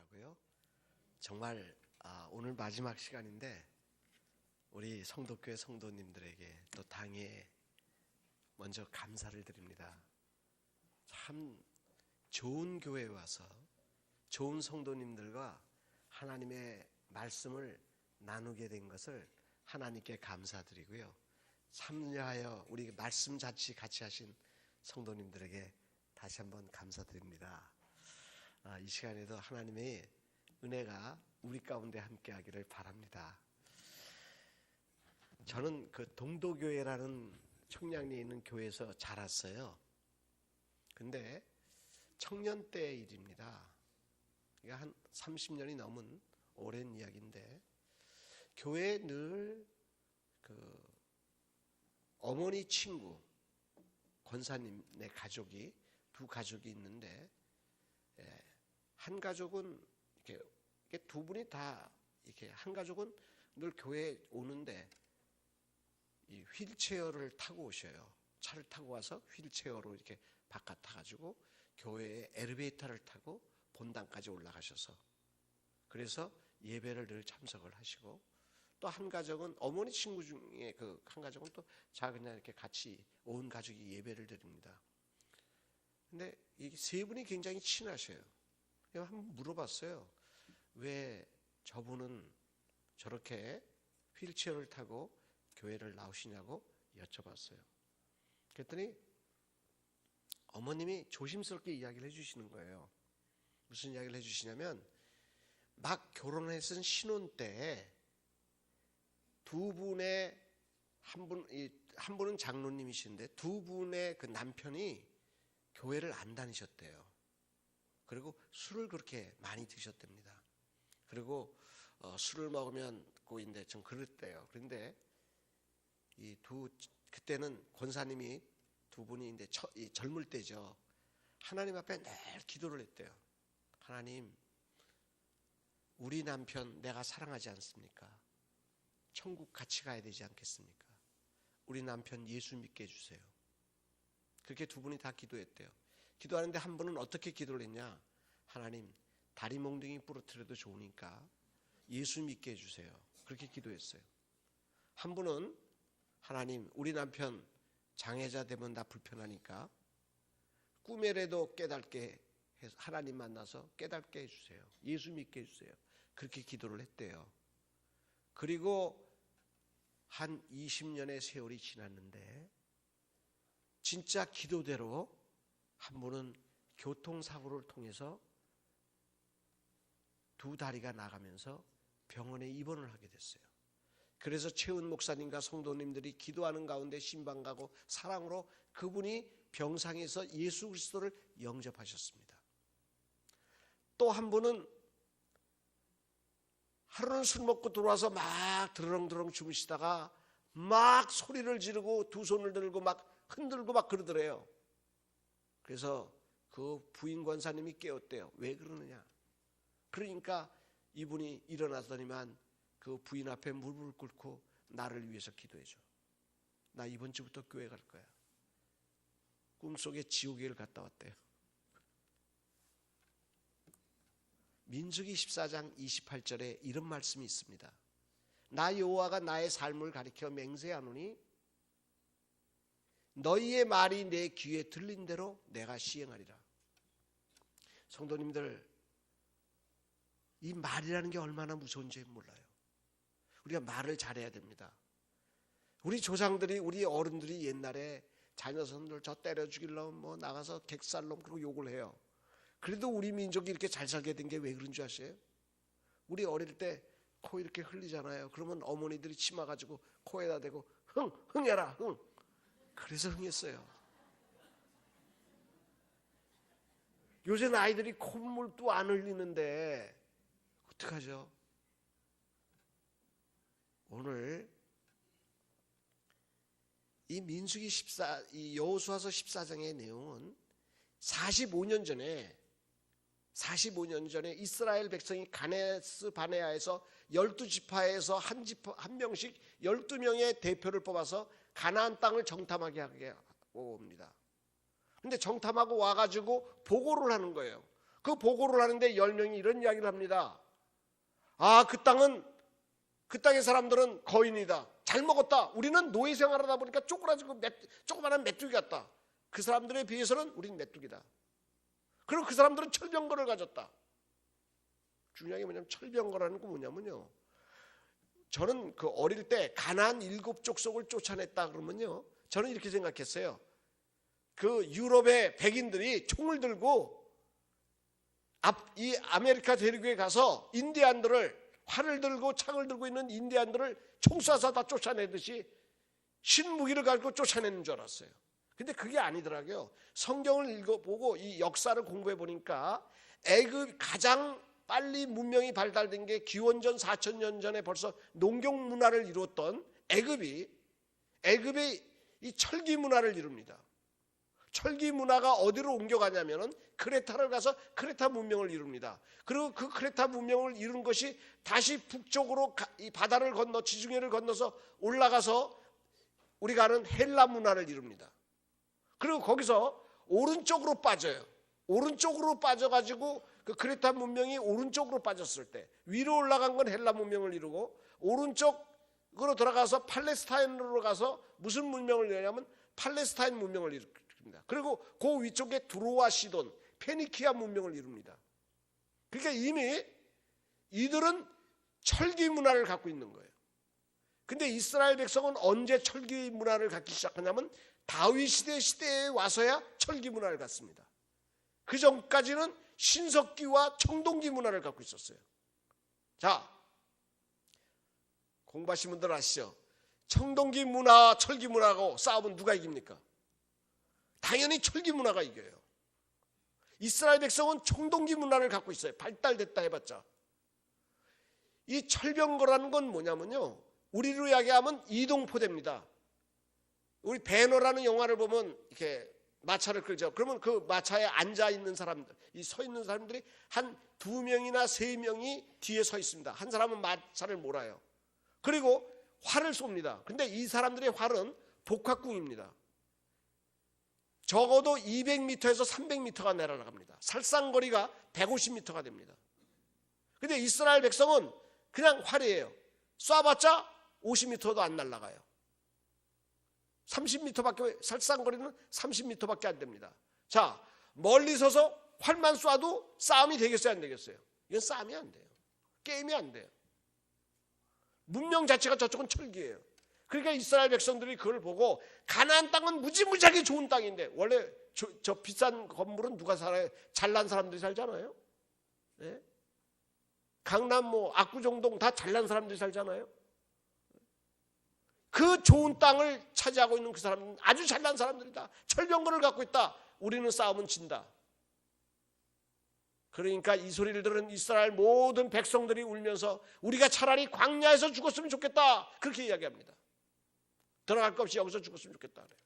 하더라고요. 정말 오늘 마지막 시간인데 우리 성도교회 성도님들에게 또 당에 먼저 감사를 드립니다. 참 좋은 교회에 와서 좋은 성도님들과 하나님의 말씀을 나누게 된 것을 하나님께 감사드리고요. 참여하여 우리 말씀 같이 하신 성도님들에게 다시 한번 감사드립니다. 이 시간에도 하나님의 은혜가 우리 가운데 함께하기를 바랍니다. 저는 그 동도교회라는 청량리에 있는 교회에서 자랐어요. 근데 청년 때의 일입니다. 그러니까 한 30년이 넘은 오랜 이야기인데 교회에 늘 그 어머니 친구 권사님의 가족이 두 가족이 있는데 한 가족은 이렇게 두 분이 다 이렇게 한 가족은 늘 교회에 오는데 이 휠체어를 타고 오셔요. 차를 타고 와서 휠체어로 이렇게 바깥 타가지고 교회에 엘리베이터를 타고 본당까지 올라가셔서 그래서 예배를 늘 참석을 하시고 또 한 가족은 어머니 친구 중에 그 한 가족은 또 그냥 이렇게 같이 온 가족이 예배를 드립니다. 근데 이 세 분이 굉장히 친하셔요. 한번 물어봤어요. 왜 저분은 저렇게 휠체어를 타고 교회를 나오시냐고 여쭤봤어요. 그랬더니 어머님이 조심스럽게 이야기를 해주시는 거예요. 무슨 이야기를 해주시냐면 막 결혼했은 신혼 때 두 분의 한 분은 장로님이신데 두 분의 그 남편이 교회를 안 다니셨대요. 그리고 술을 그렇게 많이 드셨답니다. 그리고 술을 먹으면 고인데 좀 그랬대요. 그런데 그때는 권사님이 두 분이 이제 젊을 때죠. 하나님 앞에 늘 기도를 했대요. 하나님, 우리 남편 내가 사랑하지 않습니까? 천국 같이 가야 되지 않겠습니까? 우리 남편 예수 믿게 해주세요. 그렇게 두 분이 다 기도했대요. 기도하는데 한 분은 어떻게 기도를 했냐? 하나님, 다리 몽둥이 부러뜨려도 좋으니까 예수 믿게 해주세요. 그렇게 기도했어요. 한 분은 하나님, 우리 남편 장애자 되면 나 불편하니까 꿈에라도 깨닫게 해서 하나님 만나서 깨닫게 해주세요. 예수 믿게 해주세요. 그렇게 기도를 했대요. 그리고 한 20년의 세월이 지났는데 진짜 기도대로 한 분은 교통사고를 통해서 두 다리가 나가면서 병원에 입원을 하게 됐어요. 그래서 최은 목사님과 성도님들이 기도하는 가운데 신방가고 사랑으로 그분이 병상에서 예수 그리스도를 영접하셨습니다. 또 한 분은 하루는 술 먹고 들어와서 막 드렁드렁 주무시다가 막 소리를 지르고 두 손을 들고 막 흔들고 막 그러더래요. 그래서 그 부인 권사님이 깨웠대요. 왜 그러느냐? 그러니까 이분이 일어나더니만 그 부인 앞에 무릎을 꿇고 나를 위해서 기도해줘. 나 이번 주부터 교회 갈 거야. 꿈속에 지옥에를 갔다 왔대요. 민수기 14장 28절에 이런 말씀이 있습니다. 나 여호와가 나의 삶을 가리켜 맹세하노니 너희의 말이 내 귀에 들린 대로 내가 시행하리라. 성도님들, 이 말이라는 게 얼마나 무서운지 몰라요. 우리가 말을 잘해야 됩니다. 우리 조상들이 우리 어른들이 옛날에 자녀손들 저 때려 죽이려면 뭐 나가서 객살놈 그러고 욕을 해요. 그래도 우리 민족이 이렇게 잘 살게 된 게 왜 그런 줄 아세요? 우리 어릴 때 코 이렇게 흘리잖아요. 그러면 어머니들이 치마 가지고 코에다 대고 흥해라 흥. 그래서 흥했어요. 요새 아이들이 콧물도 안 흘리는데 어떡하죠? 오늘 이 민수기 이 여호수아서 14장의 내용은 45년 전에 이스라엘 백성이 가데스 바네아에서 12지파에서 한 명씩 12명의 대표를 뽑아서 가나안 땅을 정탐하게 하고 옵니다. 근데 정탐하고 와가지고 보고를 하는 거예요. 그 보고를 하는데 10명이 이런 이야기를 합니다. 그 땅의 사람들은 거인이다. 잘 먹었다. 우리는 노예 생활하다 보니까 쪼그라지고 조그만한 메뚜기 같다. 그 사람들에 비해서는 우리는 메뚜기다. 그리고 그 사람들은 철병거를 가졌다. 중요한 게 뭐냐면 철병거라는 건 뭐냐면요. 저는 그 어릴 때 가나안 7족속을 쫓아냈다 그러면요. 저는 이렇게 생각했어요. 그 유럽의 백인들이 총을 들고 이 아메리카 대륙에 가서 인디안들을 활을 들고 창을 들고 있는 인디안들을 총 쏴서 다 쫓아내듯이 신무기를 가지고 쫓아내는 줄 알았어요. 근데 그게 아니더라고요. 성경을 읽어보고 이 역사를 공부해 보니까 애굽 가장 빨리 문명이 발달된 게 기원전 4000년 전에 벌써 농경 문화를 이뤘던 애굽이 이 철기 문화를 이룹니다. 철기 문화가 어디로 옮겨가냐면은 크레타를 가서 크레타 문명을 이룹니다. 그리고 그 크레타 문명을 이룬 것이 다시 북쪽으로 이 바다를 건너 지중해를 건너서 올라가서 우리가 아는 헬라 문화를 이룹니다. 그리고 거기서 오른쪽으로 빠져요. 오른쪽으로 빠져가지고 그 크레타 문명이 오른쪽으로 빠졌을 때 위로 올라간 건 헬라 문명을 이루고 오른쪽으로 들어가서 팔레스타인으로 가서 무슨 문명을 이루냐면 팔레스타인 문명을 이룹니다. 그리고 그 위쪽에 두로와 시돈, 페니키아 문명을 이룹니다. 그러니까 이미 이들은 철기 문화를 갖고 있는 거예요. 근데 이스라엘 백성은 언제 철기 문화를 갖기 시작하냐면 다윗 시대에 와서야 철기 문화를 갖습니다. 그 전까지는 신석기와 청동기 문화를 갖고 있었어요. 자, 공부하신 분들 아시죠? 청동기 문화와 철기 문화하고 싸우면 누가 이깁니까? 당연히 철기 문화가 이겨요. 이스라엘 백성은 청동기 문화를 갖고 있어요. 발달됐다 해봤자. 이 철병거라는 건 뭐냐면요, 우리로 이야기하면 이동포대입니다. 우리 배너라는 영화를 보면 이렇게 마차를 끌죠. 그러면 그 마차에 앉아 있는 사람들, 이 서 있는 사람들이 한 2명이나 3명이 뒤에 서 있습니다. 한 사람은 마차를 몰아요. 그리고 활을 쏩니다. 근데 이 사람들의 활은 복합궁입니다. 적어도 200m에서 300m가 날아갑니다. 살상거리가 150m가 됩니다. 근데 이스라엘 백성은 그냥 활이에요. 쏴봤자 50m도 안 날아가요. 30m밖에, 살상거리는 30m밖에 안 됩니다. 자, 멀리 서서 활만 쏴도 싸움이 되겠어요, 안 되겠어요? 이건 싸움이 안 돼요. 게임이 안 돼요. 문명 자체가 저쪽은 철기예요. 그러니까 이스라엘 백성들이 그걸 보고 가나안 땅은 무지무지하게 좋은 땅인데, 원래 저 비싼 건물은 누가 살아요? 잘난 사람들이 살잖아요. 네? 강남 압구정동 다 잘난 사람들이 살잖아요. 그 좋은 땅을 차지하고 있는 그 사람은 아주 잘난 사람들이다. 철병거를 갖고 있다. 우리는 싸우면 진다. 그러니까 이 소리를 들은 이스라엘 모든 백성들이 울면서 우리가 차라리 광야에서 죽었으면 좋겠다. 그렇게 이야기합니다. 들어갈 것 없이 여기서 죽었으면 좋겠다. 그래요.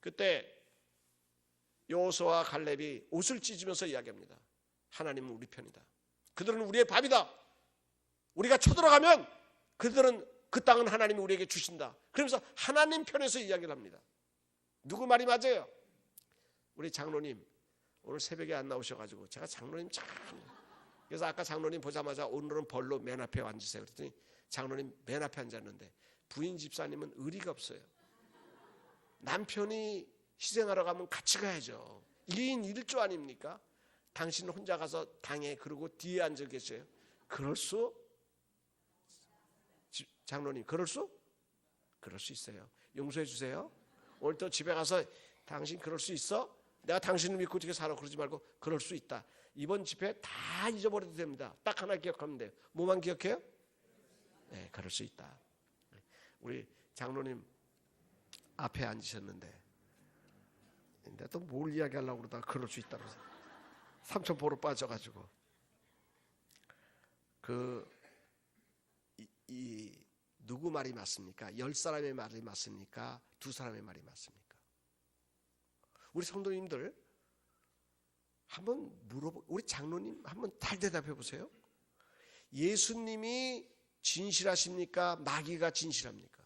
그때 여호수아와 갈렙이 옷을 찢으면서 이야기합니다. 하나님은 우리 편이다. 그들은 우리의 밥이다. 우리가 쳐들어가면 그들은 그 땅은 하나님이 우리에게 주신다. 그러면서 하나님 편에서 이야기를 합니다. 누구 말이 맞아요? 우리 장로님 오늘 새벽에 안 나오셔가지고 제가 장로님 참, 그래서 아까 장로님 보자마자 오늘은 벌로 맨 앞에 앉으세요 그랬더니 장로님 맨 앞에 앉았는데 부인 집사님은 의리가 없어요. 남편이 희생하러 가면 같이 가야죠. 2인 1조 아닙니까? 당신 혼자 가서 당에 그러고 뒤에 앉아 계셔요. 그럴 수? 장로님 그럴 수? 그럴 수 있어요. 용서해 주세요. 오늘 또 집에 가서 당신 그럴 수 있어? 내가 당신을 믿고 어떻게 살아? 그러지 말고 그럴 수 있다. 이번 집회 다 잊어버려도 됩니다. 딱 하나 기억하면 돼요. 뭐만 기억해요? 네, 그럴 수 있다. 우리 장로님 앞에 앉으셨는데 근데 또 뭘 이야기하려고 그러다가 그럴 수 있다고 삼천포로 빠져가지고 이 누구 말이 맞습니까? 10사람의 말이 맞습니까? 2사람의 말이 맞습니까? 우리 성도님들 한번 우리 장로님 한번 잘 대답해 보세요. 예수님이 진실하십니까? 마귀가 진실합니까?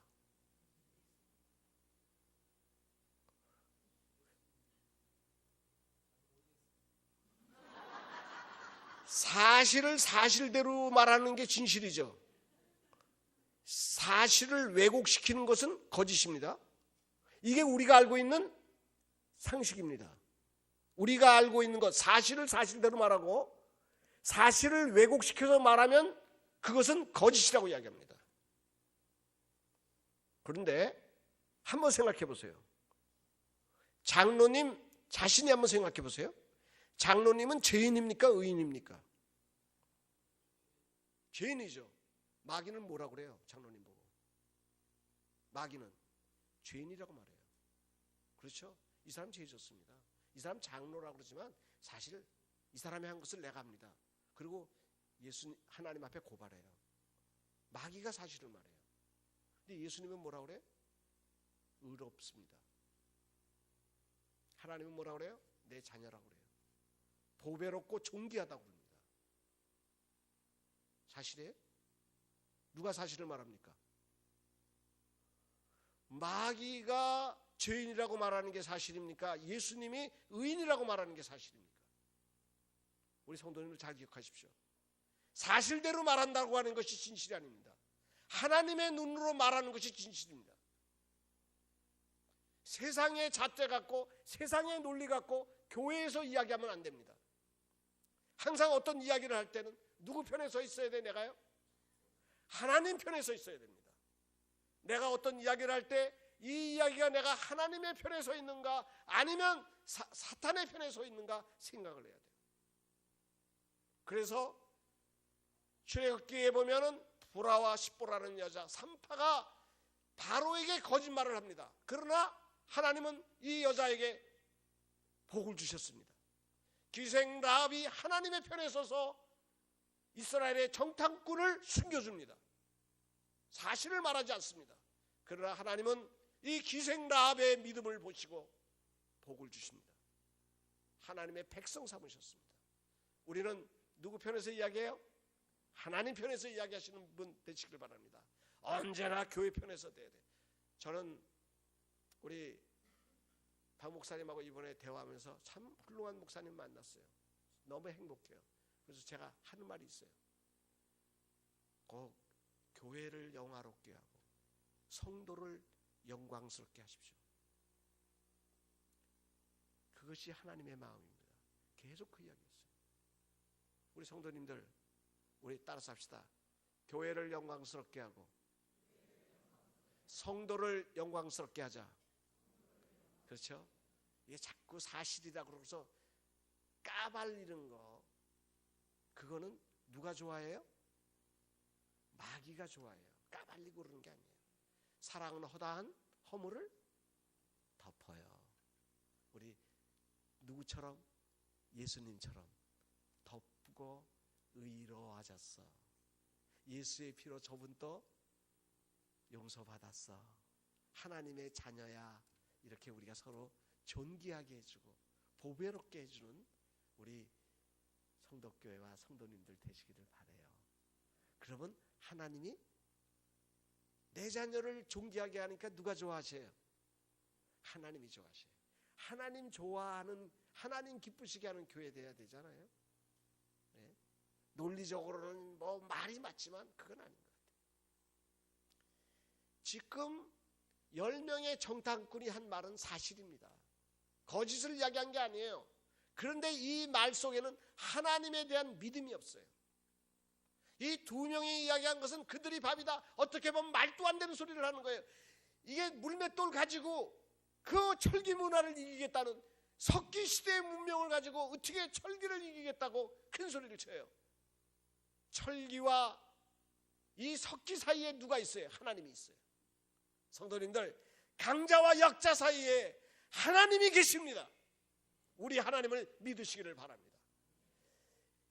사실을 사실대로 말하는 게 진실이죠. 사실을 왜곡시키는 것은 거짓입니다. 이게 우리가 알고 있는 상식입니다. 우리가 알고 있는 것, 사실을 사실대로 말하고 사실을 왜곡시켜서 말하면 그것은 거짓이라고 이야기합니다. 그런데 한번 생각해 보세요. 장로님 자신이 한번 생각해 보세요. 장로님은 죄인입니까? 의인입니까? 죄인이죠. 마귀는 뭐라고 그래요? 장로님 보고. 마귀는 죄인이라고 말해요. 그렇죠? 이 사람 죄 졌습니다. 이 사람 장로라고 그러지만 사실 이 사람이 한 것을 내가 합니다. 그리고 하나님 앞에 고발해요. 마귀가 사실을 말해요. 근데 예수님은 뭐라고 그래요? 의롭습니다. 하나님은 뭐라고 그래요? 내 자녀라고 그래요. 보배롭고 존귀하다고 그럽니다. 사실이에요? 누가 사실을 말합니까? 마귀가 죄인이라고 말하는 게 사실입니까? 예수님이 의인이라고 말하는 게 사실입니까? 우리 성도님들 잘 기억하십시오. 사실대로 말한다고 하는 것이 진실이 아닙니다. 하나님의 눈으로 말하는 것이 진실입니다. 세상의 잣대 갖고 세상의 논리 갖고 교회에서 이야기하면 안 됩니다. 항상 어떤 이야기를 할 때는 누구 편에 서 있어야 돼? 내가요? 하나님 편에 서 있어야 됩니다. 내가 어떤 이야기를 할 때 이 이야기가 내가 하나님의 편에 서 있는가 아니면 사탄의 편에 서 있는가 생각을 해야 돼요. 그래서 출애굽기에 보면은 보라와 십보라는 여자 산파가 바로에게 거짓말을 합니다. 그러나 하나님은 이 여자에게 복을 주셨습니다. 기생 라합이 하나님의 편에 서서 이스라엘의 정탐꾼을 숨겨줍니다. 사실을 말하지 않습니다. 그러나 하나님은 이 기생 라합의 믿음을 보시고 복을 주십니다. 하나님의 백성 삼으셨습니다. 우리는 누구 편에서 이야기해요? 하나님 편에서 이야기하시는 분 되시길 바랍니다. 언제나 교회 편에서 돼야 돼요. 저는 우리 박 목사님하고 이번에 대화하면서 참 훌륭한 목사님 만났어요. 너무 행복해요. 그래서 제가 하는 말이 있어요. 꼭 교회를 영화롭게 하고 성도를 영광스럽게 하십시오. 그것이 하나님의 마음입니다. 계속 그 이야기했어요. 우리 성도님들 우리 따라서 합시다. 교회를 영광스럽게 하고 성도를 영광스럽게 하자. 그렇죠? 이게 자꾸 사실이라고 그러면서 까발리는 거, 그거는 누가 좋아해요? 마귀가 좋아해요. 까발리고 그러는 게 아니에요. 사랑은 허다한 허물을 덮어요. 우리 누구처럼? 예수님처럼 덮고 의로워졌어. 예수의 피로 저분도 용서받았어. 하나님의 자녀야. 이렇게 우리가 서로 존귀하게 해주고 보배롭게 해주는 우리 성도교회와 성도님들 되시기를 바라요. 그러면 하나님이 내 자녀를 존귀하게 하니까 누가 좋아하세요? 하나님이 좋아하세요. 하나님 좋아하는, 하나님 기쁘시게 하는 교회 돼야 되잖아요. 네? 논리적으로는 뭐 말이 맞지만 그건 아닌 것 같아요. 지금 10명의 정탐꾼이 한 말은 사실입니다. 거짓을 이야기한 게 아니에요. 그런데 이 말 속에는 하나님에 대한 믿음이 없어요. 이 2명이 이야기한 것은 그들이 밥이다. 어떻게 보면 말도 안 되는 소리를 하는 거예요. 이게 물맷돌 가지고 그 철기 문화를 이기겠다는, 석기 시대의 문명을 가지고 어떻게 철기를 이기겠다고 큰 소리를 쳐요. 철기와 이 석기 사이에 누가 있어요? 하나님이 있어요. 성도님들, 강자와 약자 사이에 하나님이 계십니다. 우리 하나님을 믿으시기를 바랍니다.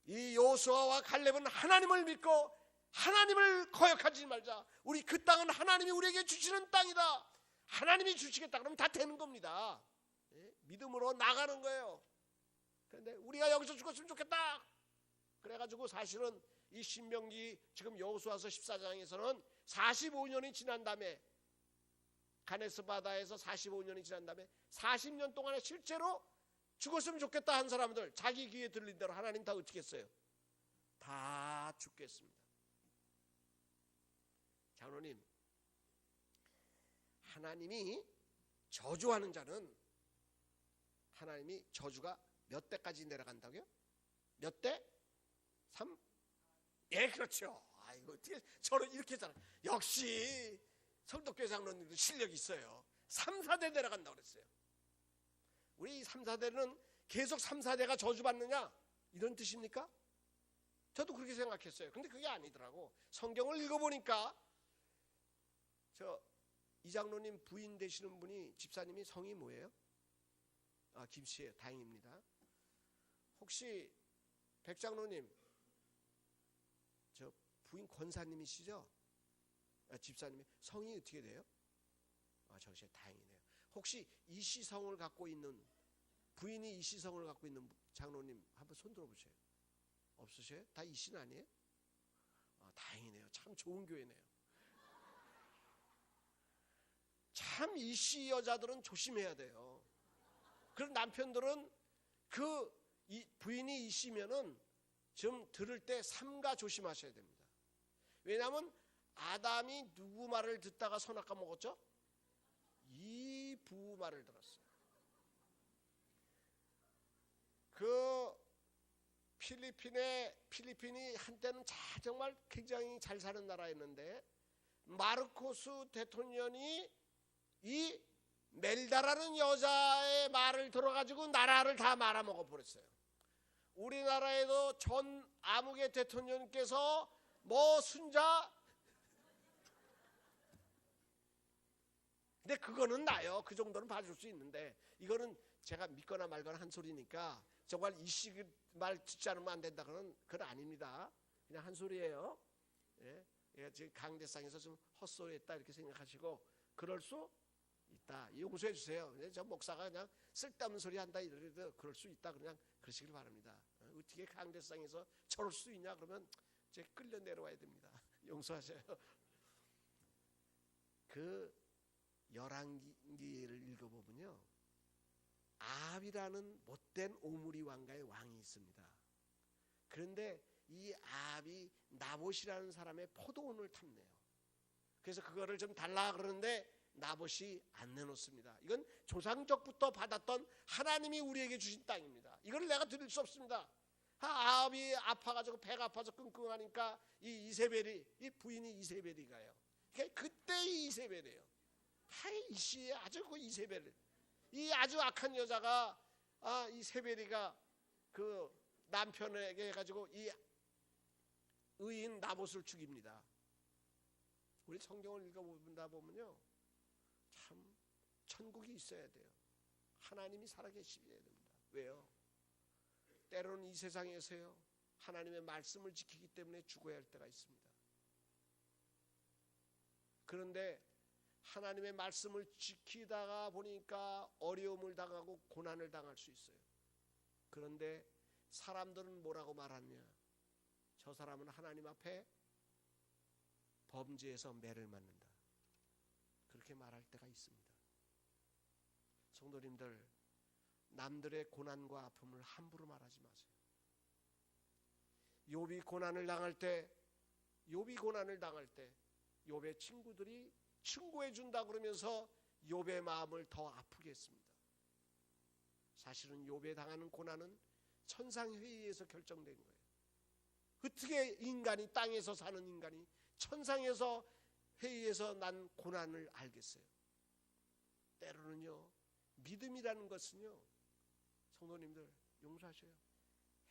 이 여호수아와 갈렙은 하나님을 믿고 하나님을 거역하지 말자. 우리 그 땅은 하나님이 우리에게 주시는 땅이다. 하나님이 주시겠다 그러면 다 되는 겁니다. 믿음으로 나가는 거예요. 그런데 우리가 여기서 죽었으면 좋겠다. 그래가지고 사실은 이 신명기 지금 여호수아서 14장에서는 45년이 지난 다음에, 가네스 바다에서 45년이 지난 다음에 40년 동안에 실제로 죽었으면 좋겠다 한 사람들, 자기 귀에 들린 대로 하나님 다 어떻게 했어요? 다 죽겠습니다. 장로님, 하나님이 저주하는 자는 하나님이 저주가 몇 대까지 내려간다고요? 몇 대? 3? 예, 그렇죠. 아이고, 어떻게 저를 이렇게 했잖아. 역시 성덕교회 장로님도 실력이 있어요. 3, 4대 내려간다고 그랬어요. 우리 3, 4대는 계속 3, 4대가 저주받느냐? 이런 뜻입니까? 저도 그렇게 생각했어요. 근데 그게 아니더라고. 성경을 읽어보니까 이 장로님 부인 되시는 분이, 집사님이 성이 뭐예요? 김씨예요. 다행입니다. 혹시 백 장로님, 저 부인 권사님이시죠? 집사님이 성이 어떻게 돼요? 저기서 다행이네요. 혹시 이시성을 갖고 있는, 부인이 이시성을 갖고 있는 장로님 한번 손 들어보세요. 없으세요? 다 이신 아니에요? 다행이네요. 참 좋은 교회네요. 참 이씨 여자들은 조심해야 돼요. 그런 남편들은 부인이 이씨면은 좀 들을 때 삼가 조심하셔야 됩니다. 왜냐하면 아담이 누구 말을 듣다가 선악과 먹었죠? 이 부 말을 들었어요. 필리핀이 한때는 정말 굉장히 잘 사는 나라였는데, 마르코스 대통령이 이 멜다라는 여자의 말을 들어가지고 나라를 다 말아먹어 버렸어요. 우리나라에도 전 아무개 대통령께서 순자, 근데 그거는 나요. 그 정도는 봐줄 수 있는데, 이거는 제가 믿거나 말거나 한 소리니까 정말 이씨 말 듣지 않으면 안 된다, 그건 아닙니다. 그냥 한 소리예요. 예, 지금 강대상에서 좀 헛소리했다 이렇게 생각하시고, 그럴 수 있다, 용서해 주세요. 저 목사가 그냥 쓸데없는 소리 한다 이러도 그럴 수 있다, 그냥 그러시길 바랍니다. 어떻게 강대상에서 저럴 수 있냐 그러면 이제 끌려 내려와야 됩니다. 용서하세요. 그 열왕기를 읽어보면요, 아합이라는 못된 오므리 왕가의 왕이 있습니다. 그런데 이 아합이 나봇이라는 사람의 포도원을 탐내요. 그래서 그거를 좀 달라 그러는데 나봇이 안 내놓습니다. 이건 조상적부터 받았던 하나님이 우리에게 주신 땅입니다. 이걸 내가 드릴 수 없습니다. 아합이 아파가지고 배가 아파서 끙끙하니까 이 부인이 이세벨이 가요. 그때 이 이세벨이에요. 이씨 아주 그 이세벨, 이 아주 악한 여자가, 이 세벨이가 그 남편에게 해가지고 이 의인 나봇을 죽입니다. 우리 성경을 읽어보다 보면요, 참 천국이 있어야 돼요. 하나님이 살아계시어야 됩니다. 왜요? 때로는 이 세상에서요, 하나님의 말씀을 지키기 때문에 죽어야 할 때가 있습니다. 그런데 하나님의 말씀을 지키다가 보니까 어려움을 당하고 고난을 당할 수 있어요. 그런데 사람들은 뭐라고 말하느냐? 저 사람은 하나님 앞에 범죄해서 매를 맞는다, 그렇게 말할 때가 있습니다. 성도님들, 남들의 고난과 아픔을 함부로 말하지 마세요. 욥이 고난을 당할 때 욥의 친구들이 충고해 준다 그러면서 욥의 마음을 더 아프게 했습니다. 사실은 욥에 당하는 고난은 천상회의에서 결정된 거예요. 어떻게 인간이, 땅에서 사는 인간이 천상에서 회의에서 난 고난을 알겠어요? 때로는요, 믿음이라는 것은요, 성도님들 용서하셔요,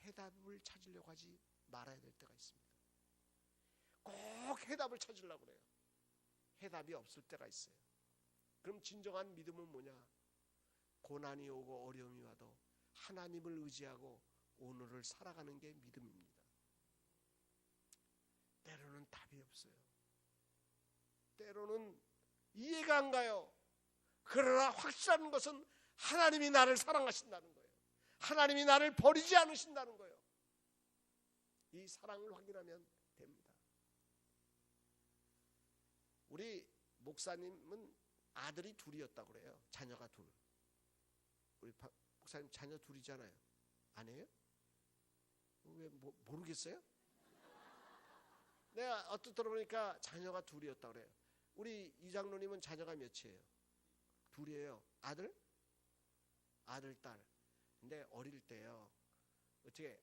해답을 찾으려고 하지 말아야 될 때가 있습니다. 꼭 해답을 찾으려고 그래요. 해답이 없을 때가 있어요. 그럼 진정한 믿음은 뭐냐? 고난이 오고 어려움이 와도 하나님을 의지하고 오늘을 살아가는 게 믿음입니다. 때로는 답이 없어요. 때로는 이해가 안 가요. 그러나 확실한 것은 하나님이 나를 사랑하신다는 거예요. 하나님이 나를 버리지 않으신다는 거예요. 이 사랑을 확인하면 됩니다. 우리 목사님은 아들이 둘이었다고 그래요. 자녀가 둘. 우리 목사님 자녀 둘이잖아요. 아니에요? 왜 모르겠어요? 내가 어떤 들어보니까 자녀가 둘이었다 그래요. 우리 이장로님은 자녀가 몇이에요? 둘이에요. 아들, 딸. 근데 어릴 때요. 어떻게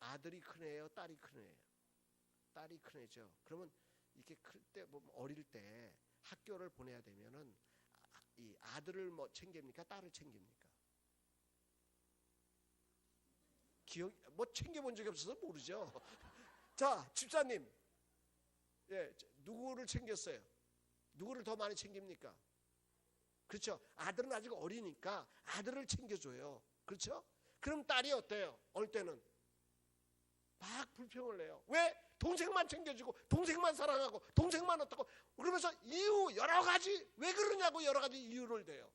아들이 큰 애예요? 딸이 큰 애예요? 딸이 큰 애죠. 그러면 이렇게 클 때, 어릴 때 학교를 보내야 되면은 이 아들을 뭐 챙깁니까? 딸을 챙깁니까? 뭐 챙겨본 적이 없어서 모르죠. 자, 집사님, 예, 누구를 챙겼어요? 누구를 더 많이 챙깁니까? 그렇죠. 아들은 아직 어리니까 아들을 챙겨줘요. 그렇죠? 그럼 딸이 어때요? 어릴 때는 막 불평을 내요. 왜? 동생만 챙겨주고 동생만 사랑하고 동생만 어떻고 그러면서 이유 여러 가지 왜 그러냐고 여러 가지 이유를 대요.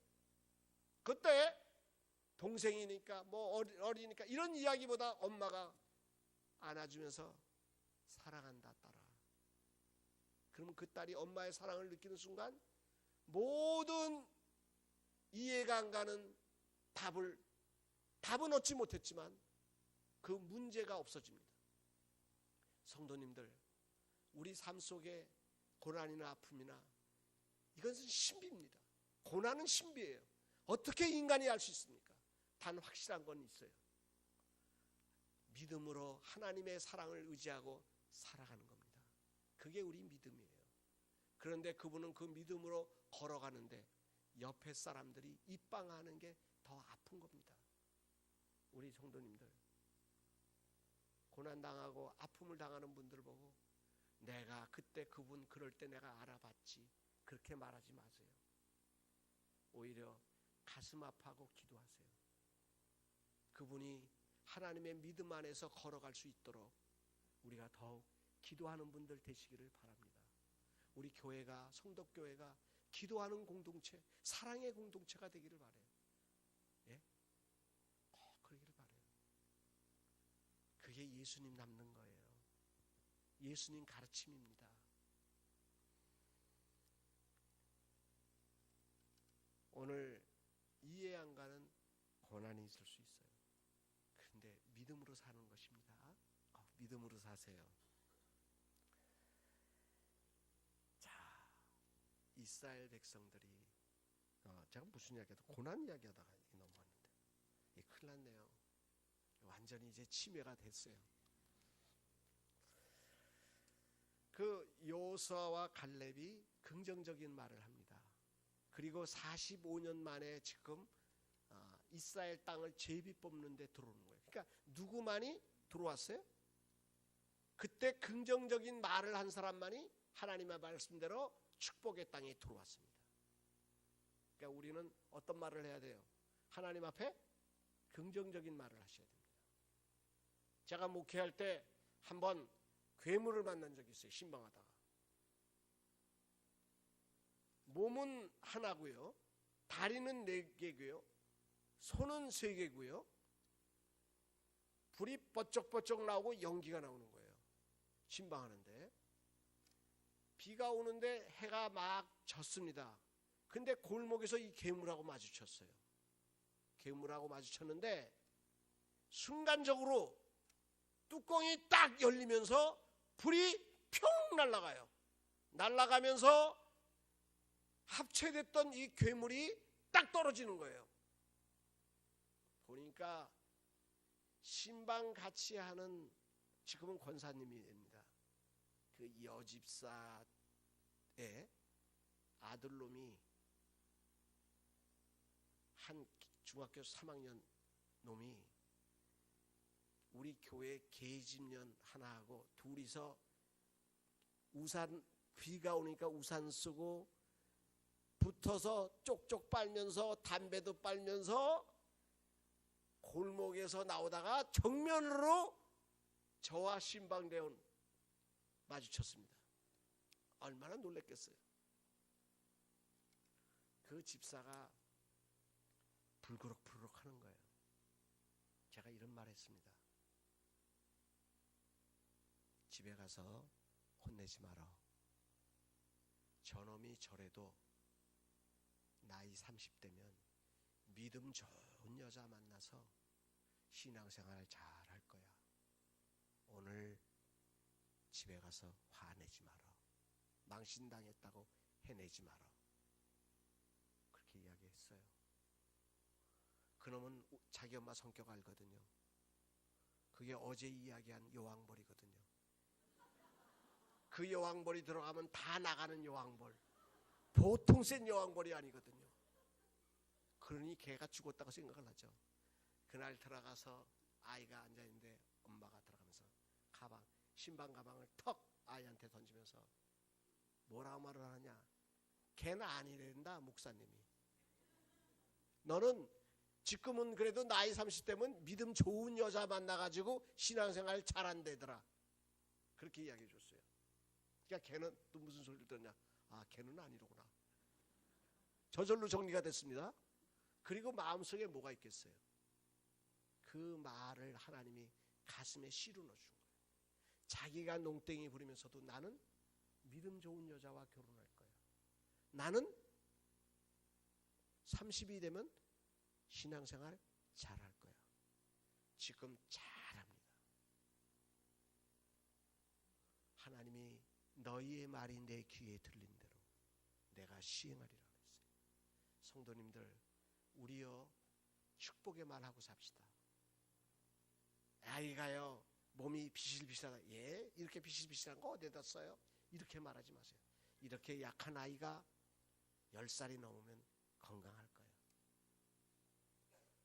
그때 동생이니까 뭐 어리니까 이런 이야기보다 엄마가 안아주면서 사랑한다 딸아. 그러면 그 딸이 엄마의 사랑을 느끼는 순간 모든 이해가 안 가는 답은 얻지 못했지만 그 문제가 없어집니다. 성도님들, 우리 삶 속에 고난이나 아픔이나 이것은 신비입니다. 고난은 신비예요. 어떻게 인간이 알 수 있습니까? 단 확실한 건 있어요. 믿음으로 하나님의 사랑을 의지하고 살아가는 겁니다. 그게 우리 믿음이에요. 그런데 그분은 그 믿음으로 걸어가는데 옆에 사람들이 입방하는 게 더 아픈 겁니다. 우리 성도님들, 고난당하고 아픔을 당하는 분들 보고 내가 그때 그분 그럴 때 내가 알아봤지 그렇게 말하지 마세요. 오히려 가슴 아파하고 기도하세요. 그분이 하나님의 믿음 안에서 걸어갈 수 있도록 우리가 더욱 기도하는 분들 되시기를 바랍니다. 우리 교회가, 성덕교회가 기도하는 공동체, 사랑의 공동체가 되기를 바라요. 예? 꼭 그러기를 바라요. 그게 예수님 닮는 거예요. 예수님 가르침입니다. 오늘 이해 안 가는 고난이 있을 수 있어요. 그런데 믿음으로 사는 것입니다. 믿음으로 사세요. 자, 이스라엘 백성들이 제가 무슨 이야기하다 고난 이야기하다가 넘어왔는데 큰일 났네요. 완전히 이제 치매가 됐어요. 그 여호수아와 갈렙이 긍정적인 말을 합니다. 그리고 45년 만에 지금 이스라엘 땅을 제비 뽑는 데 들어오는 거예요. 그러니까 누구만이 들어왔어요? 그때 긍정적인 말을 한 사람만이 하나님의 말씀대로 축복의 땅에 들어왔습니다. 그러니까 우리는 어떤 말을 해야 돼요? 하나님 앞에 긍정적인 말을 하셔야 됩니다. 제가 목회할 때 한번 괴물을 만난 적이 있어요. 신방하다가. 몸은 하나고요. 다리는 4개고요. 손은 3개고요. 불이 뻗쩍뻗쩍 나오고 연기가 나오는 거예요. 신방하는데. 비가 오는데 해가 막 졌습니다. 근데 골목에서 이 괴물하고 마주쳤어요. 괴물하고 마주쳤는데 순간적으로 뚜껑이 딱 열리면서 불이 평 날아가요. 날아가면서 합체됐던 이 괴물이 딱 떨어지는 거예요. 보니까 신방 같이 하는 지금은 권사님입니다. 그 여집사의 아들놈이 한 중학교 3학년 놈이 우리 교회 계집년 하나하고 둘이서 우산 비가 오니까 우산 쓰고 붙어서 쪽쪽 빨면서 담배도 빨면서 골목에서 나오다가 정면으로 저와 신방대원 마주쳤습니다. 얼마나 놀랬겠어요. 그 집사가 불그럭불그럭 하는 거예요. 제가 이런 말 했습니다. 집에 가서 혼내지 마라. 저놈이 저래도 나이 30대면 믿음 좋은 여자 만나서 신앙생활 잘 할 거야. 오늘 집에 가서 화내지 마라. 망신당했다고 해내지 마라. 그렇게 이야기했어요. 그놈은 자기 엄마 성격 알거든요. 그게 어제 이야기한 여왕벌이거든요. 그 여왕벌이 들어가면 다 나가는 여왕벌. 보통 센 여왕벌이 아니거든요. 그러니 걔가 죽었다고 생각을 하죠. 그날 들어가서 아이가 앉아있는데 엄마가 들어가면서 신방 가방을 턱 아이한테 던지면서 뭐라고 말을 하느냐. 걔는 아니란다 목사님이. 너는 지금은 그래도 나이 30대면 믿음 좋은 여자 만나가지고 신앙생활 잘한대더라. 그렇게 이야기해 줬어요. 그러니까 걔는 또 무슨 소리를 듣냐. 아, 걔는 아니로구나. 저절로 정리가 됐습니다. 그리고 마음속에 뭐가 있겠어요. 그 말을 하나님이 가슴에 씨로 넣어준 거예요. 자기가 농땡이 부리면서도 나는 믿음 좋은 여자와 결혼할 거야. 나는 30이 되면 신앙생활 잘할 거야. 지금 잘합니다. 하나님이 너희의 말이 내 귀에 들린 대로 내가 시행하리라 그랬어요. 성도님들, 우리요 축복의 말하고 삽시다. 아이가요 몸이 비실비실하다. 예? 이렇게 비실비실한 거 어디다 써요? 이렇게 말하지 마세요. 이렇게 약한 아이가 10살이 넘으면 건강할 거예요.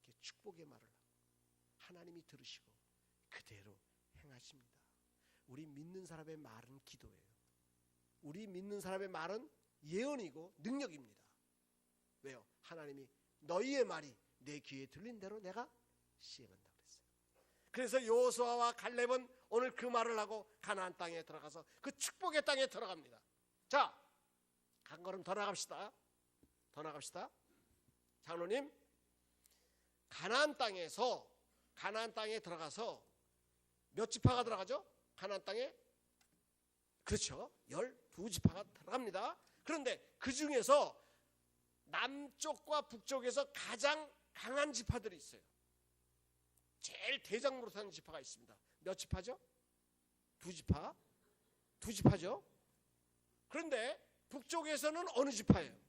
이렇게 축복의 말을 하고 하나님이 들으시고 그대로 행하십니다. 우리 믿는 사람의 말은 기도예요. 우리 믿는 사람의 말은 예언이고 능력입니다. 왜요? 하나님이 너희의 말이 내 귀에 들린 대로 내가 시행한다 그랬어요. 그래서 여호수아와 갈렙은 오늘 그 말을 하고 가나안 땅에 들어가서 그 축복의 땅에 들어갑니다. 자, 한 걸음 더 나갑시다. 더 나갑시다. 장로님, 가나안 땅에 들어가서 몇 지파가 들어가죠? 가나안 땅에? 그렇죠. 12지파가 들어갑니다. 그런데 그 중에서 남쪽과 북쪽에서 가장 강한 지파들이 있어요. 제일 대장 노릇하는 지파가 있습니다. 몇 지파죠? 2지파? 2지파죠. 그런데 북쪽에서는 어느 지파예요?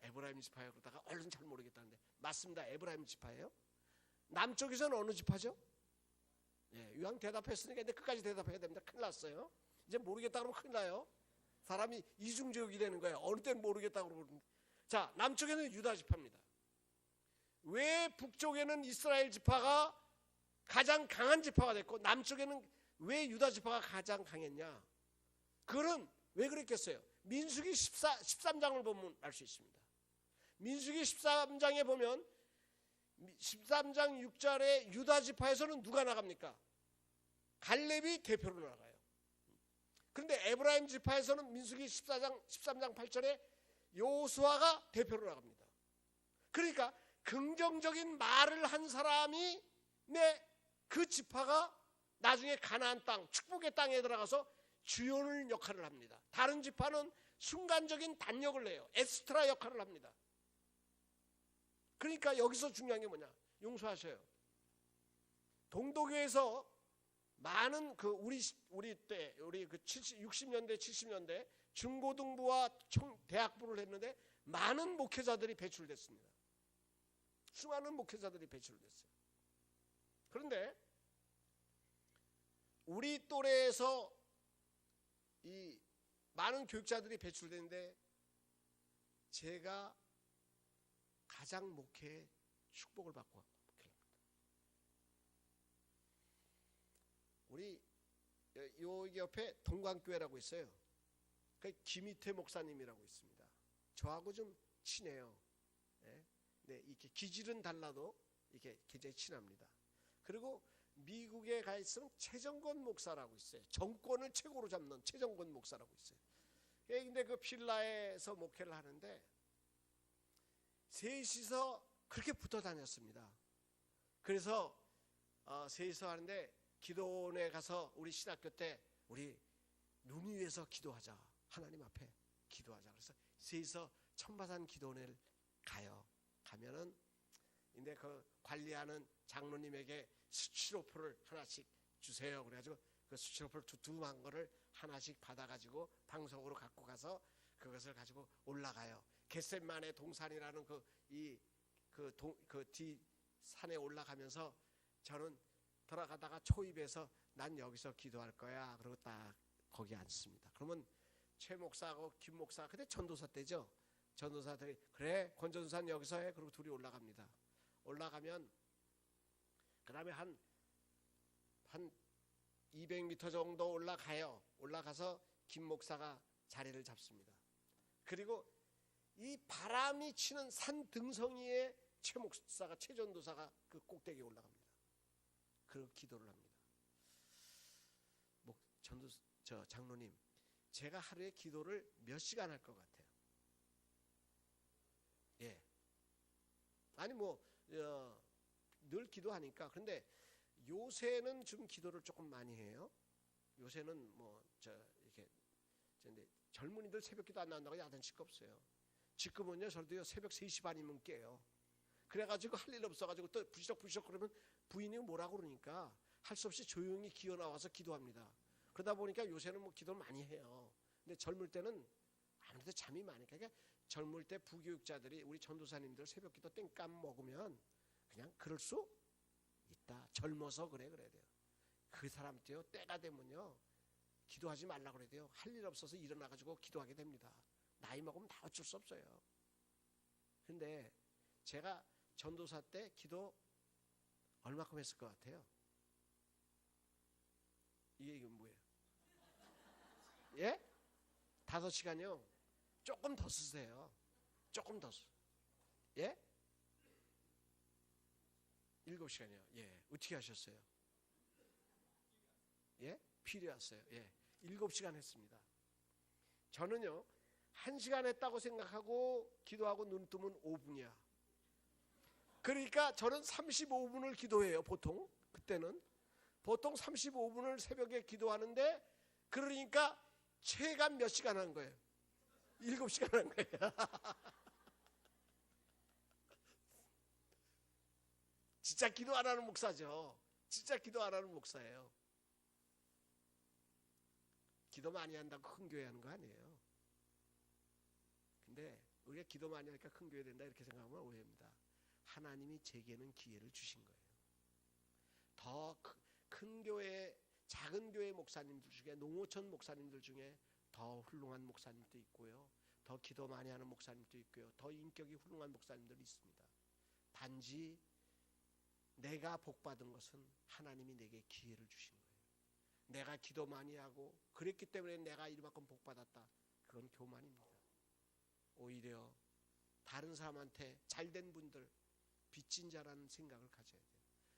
에브라임 지파예요. 그러다가 얼른 잘 모르겠다는데 맞습니다. 에브라임 지파예요. 남쪽에서는 어느 지파죠? 예, 이왕 대답했으니까 이제 끝까지 대답해야 됩니다. 큰일 났어요. 이제 모르겠다 그러면 큰일 나요. 사람이 이중적이 되는 거예요. 어느 때는 모르겠다 그러면. 자, 남쪽에는 유다 지파입니다. 왜 북쪽에는 이스라엘 지파가 가장 강한 지파가 됐고 남쪽에는 왜 유다 지파가 가장 강했냐? 그건 왜 그랬겠어요? 민수기 13장을 보면 알 수 있습니다. 민수기 13장에 보면 13장 6절에 유다 지파에서는 누가 나갑니까? 갈렙이 대표로 나가요. 그런데 에브라임 지파에서는 민수기 13장 8절에 여호수아가 대표로 나갑니다. 그러니까 긍정적인 말을 한 사람이 그 지파가 나중에 가나안 땅, 축복의 땅에 들어가서 주요한 역할을 합니다. 다른 지파는 순간적인 단역을 내요. 엑스트라 역할을 합니다. 그러니까 여기서 중요한 게 뭐냐? 용서하셔요. 동도교에서 많은 우리 때 우리 60년대 70년대 중고등부와 대학부를 했는데 많은 목회자들이 배출됐습니다. 수많은 목회자들이 배출됐어요. 그런데 우리 또래에서 이 많은 교육자들이 배출되는데 제가 가장 목회에 축복을 받고 목회합니다. 우리 여기 옆에 동광교회라고 있어요. 그 김희태 목사님이라고 있습니다. 저하고 좀 친해요. 네, 이렇게 기질은 달라도 이렇게 굉장히 친합니다. 그리고 미국에 가 있으면 최정권 목사라고 있어요. 정권을 최고로 잡는 최정권 목사라고 있어요. 근데 그 필라에서 목회를 하는데 셋이서 그렇게 붙어 다녔습니다. 그래서 셋이서 하는데 기도원에 가서 우리 신학교 때 우리 눈 위에서 기도하자. 하나님 앞에 기도하자. 그래서 셋이서 천마산 기도원을 가요. 가면은 근데 그 관리하는 장로님에게 스티로폼을 하나씩 주세요. 그래가지고 그 스티로폼 두툼한 거를 하나씩 받아가지고 방석으로 갖고 가서 그것을 가지고 올라가요. 겟셋만의 동산이라는 그 뒤 산에 올라가면서 저는 들어가다가 초입에서 난 여기서 기도할 거야. 그러고 딱 거기 앉습니다. 그러면 최 목사하고 김 목사 그때 전도사 때죠. 전도사들이 그래 권전산 여기서 해. 그리고 둘이 올라갑니다. 올라가면 그 다음에 한 200m 정도 올라가요. 올라가서 김 목사가 자리를 잡습니다. 그리고 이 바람이 치는 산 등성이에 최 목사가 최 전도사가 그 꼭대기에 올라갑니다. 그리고 기도를 합니다. 장로님, 제가 하루에 기도를 몇 시간 할 것 같아요? 예. 아니 늘 기도하니까. 그런데 요새는 좀 기도를 조금 많이 해요. 요새는 이렇게 근데 젊은이들 새벽 기도 안 나온다고 야단칠 거 없어요. 지금은요 저도요 새벽 3시 반이면 깨요. 그래가지고 할 일 없어가지고 또 부시럭부시럭 그러면 부인이 뭐라고 그러니까 할 수 없이 조용히 기어 나와서 기도합니다. 그러다 보니까 요새는 기도를 많이 해요. 근데 젊을 때는 아무래도 잠이 많으니까 그러니까 젊을 때 부교육자들이 우리 전도사님들 새벽 기도 땡감 먹으면 그냥 그럴 수 있다. 젊어서 그래야 돼요. 그 사람도요 때가 되면요 기도하지 말라 그래야 돼요. 할 일 없어서 일어나가지고 기도하게 됩니다. 나이 먹으면 다 어쩔 수 없어요. 근데 제가 전도사 때 기도 얼마큼 했을 것 같아요? 이게 뭐예요? 예? 5시간이요? 조금 더 쓰세요. 조금 더 예? 7시간이요. 예. 어떻게 하셨어요? 예? 필요했어요. 예. 7시간 했습니다. 저는요 1시간 했다고 생각하고 기도하고 눈 뜨면 5분이야. 그러니까 저는 35분을 기도해요. 보통 그때는 보통 35분을 새벽에 기도하는데 그러니까 최간 몇 시간 한 거예요? 7시간 한 거예요. 진짜 기도 안 하는 목사죠. 진짜 기도 안 하는 목사예요. 기도 많이 한다고 큰 교회 하는 거 아니에요. 근데 우리가 기도 많이 하니까 큰 교회 된다 이렇게 생각하면 오해입니다. 하나님이 제게는 기회를 주신 거예요. 더 큰 교회, 작은 교회 목사님들 중에 농어촌 목사님들 중에 더 훌륭한 목사님도 있고요. 더 기도 많이 하는 목사님도 있고요. 더 인격이 훌륭한 목사님들이 있습니다. 단지 내가 복받은 것은 하나님이 내게 기회를 주신 거예요. 내가 기도 많이 하고 그랬기 때문에 내가 이만큼 복받았다. 그건 교만입니다. 오히려 다른 사람한테 잘된 분들 빚진 자라는 생각을 가져야 돼요.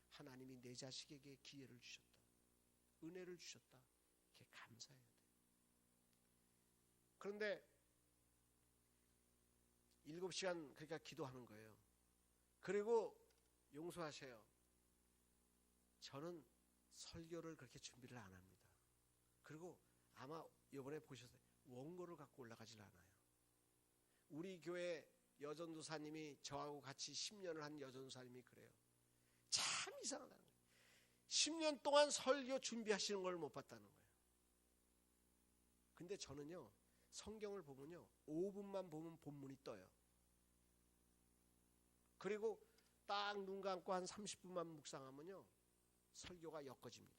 하나님이 내 자식에게 기회를 주셨다. 은혜를 주셨다. 이렇게 감사해야 돼요. 그런데 7시간 그러니까 기도하는 거예요. 그리고 용서하세요. 저는 설교를 그렇게 준비를 안 합니다. 그리고 아마 이번에 보셨어요. 원고를 갖고 올라가질 않아요. 우리 교회 여전도사님이 저하고 같이 10년을 한 여전도사님이 그래요. 참 이상하다는 거예요. 10년 동안 설교 준비하시는 걸 못 봤다는 거예요. 근데 저는요 성경을 보면요 5분만 보면 본문이 떠요. 그리고 딱 눈 감고 한 30분만 묵상하면요 설교가 엮어집니다.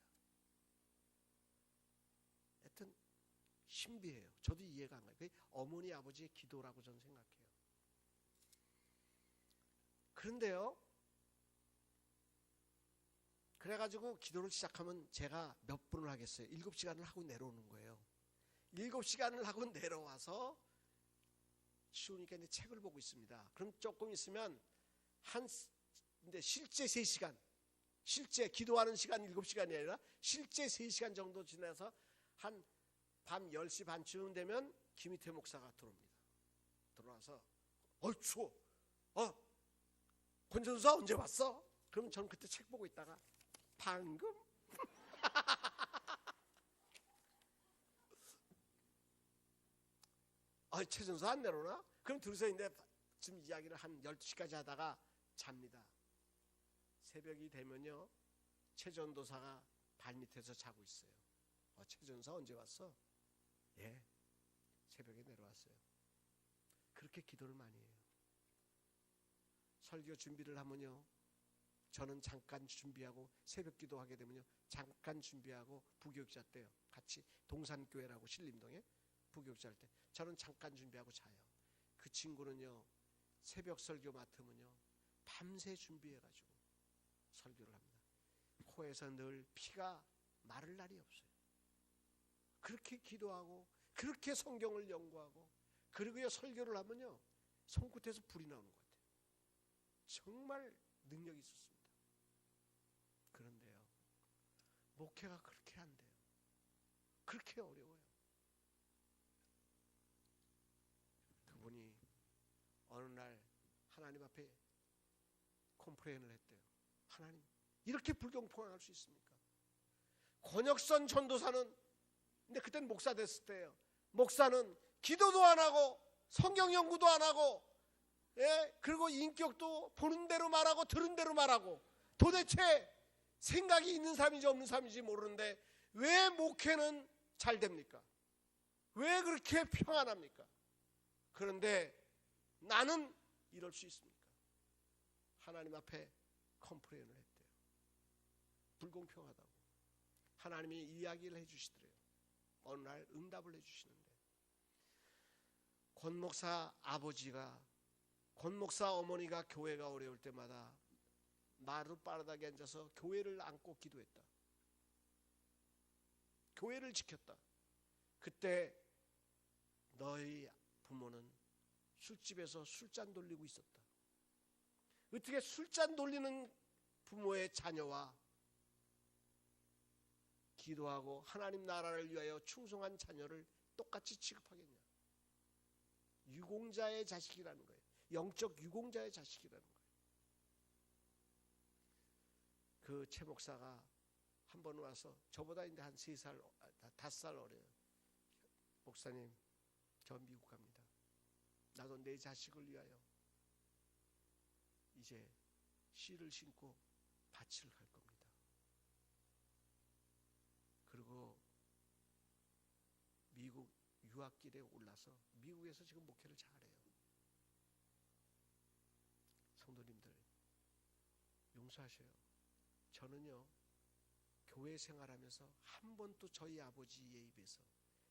하여튼 신비해요. 저도 이해가 안 가요. 그게 어머니 아버지의 기도라고 저는 생각해요. 그런데요 그래가지고 기도를 시작하면 제가 몇 분을 하겠어요? 7시간을 하고 내려오는 거예요. 7시간을 하고 내려와서 추우니까 이제 책을 보고 있습니다. 그럼 조금 있으면 근데 실제 3시간 실제 기도하는 시간 7시간이 아니라 실제 3시간 정도 지나서 한 밤 10시 반쯤 되면 김희태 목사가 들어옵니다. 들어와서 추워. 권전사 언제 왔어? 그럼 저는 그때 책 보고 있다가 방금 최전사 안 내려오나? 그럼 둘이서 이제 쯤 이야기를 한 12시까지 하다가 잡니다. 새벽이 되면요, 최전도사가 발밑에서 자고 있어요. 최전도사 언제 왔어? 예, 새벽에 내려왔어요. 그렇게 기도를 많이 해요. 설교 준비를 하면요, 저는 잠깐 준비하고 새벽 기도하게 되면요, 잠깐 준비하고 부교육자 때요, 같이 동산교회라고 신림동에 부교육자 할 때 저는 잠깐 준비하고 자요. 그 친구는요, 새벽 설교 맡으면요, 밤새 준비해가지고 설교를 합니다. 코에서 늘 피가 마를 날이 없어요. 그렇게 기도하고 그렇게 성경을 연구하고 그리고요, 설교를 하면요, 손끝에서 불이 나오는 것 같아요. 정말 능력이 있었습니다. 그런데요, 목회가 그렇게 안 돼요. 그렇게 어려워요. 그분이 어느 날 하나님 앞에 컴플레인을 했대요. 하나님, 이렇게 불경통할 수 있습니까? 권혁선 전도사는, 근데 그때는 목사 됐을 때예요. 목사는 기도도 안 하고 성경 연구도 안 하고, 예? 그리고 인격도 보는 대로 말하고 들은 대로 말하고, 도대체 생각이 있는 사람인지 없는 사람인지 모르는데 왜 목회는 잘 됩니까? 왜 그렇게 평안합니까? 그런데 나는 이럴 수 있습니까? 하나님 앞에 컴플레인을 했대요. 불공평하다고. 하나님이 이야기를 해주시더래요. 어느 날 응답을 해주시는데, 권 목사 아버지가, 권 목사 어머니가 교회가 어려울 때마다 마룻바닥에 앉아서 교회를 안고 기도했다. 교회를 지켰다. 그때 너희 부모는 술집에서 술잔 돌리고 있었다. 어떻게 술잔 돌리는 부모의 자녀와 기도하고 하나님 나라를 위하여 충성한 자녀를 똑같이 취급하겠냐? 유공자의 자식이라는 거예요. 영적 유공자의 자식이라는 거예요. 그 최 목사가 한 번 와서, 저보다 이제 한 3살, 5살 어려요. 목사님, 저 미국 갑니다. 나도 내 자식을 위하여 이제 씨를 심고 밭을 갈 겁니다. 그리고 미국 유학길에 올라서 미국에서 지금 목회를 잘해요. 성도님들, 용서하셔요. 저는요, 교회 생활하면서 한 번도 저희 아버지의 입에서,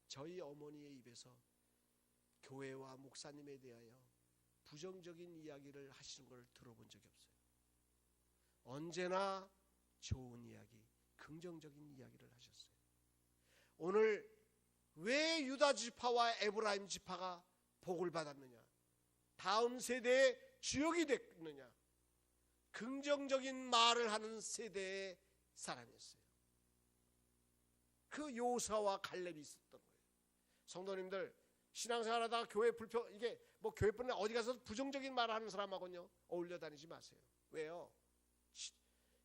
저희 어머니의 입에서 교회와 목사님에 대하여 부정적인 이야기를 하시는 걸 들어본 적이 없어요. 언제나 좋은 이야기, 긍정적인 이야기를 하셨어요. 오늘 왜 유다 지파와 에브라임 지파가 복을 받았느냐? 다음 세대의 주역이 됐느냐? 긍정적인 말을 하는 세대의 사람이었어요. 그 요사와 갈렙이 있었던 거예요. 성도님들, 신앙생활하다가 교회 불평, 이게 뭐 교회뿐만 어디 가서 부정적인 말을 하는 사람하고는요, 어울려 다니지 마세요. 왜요?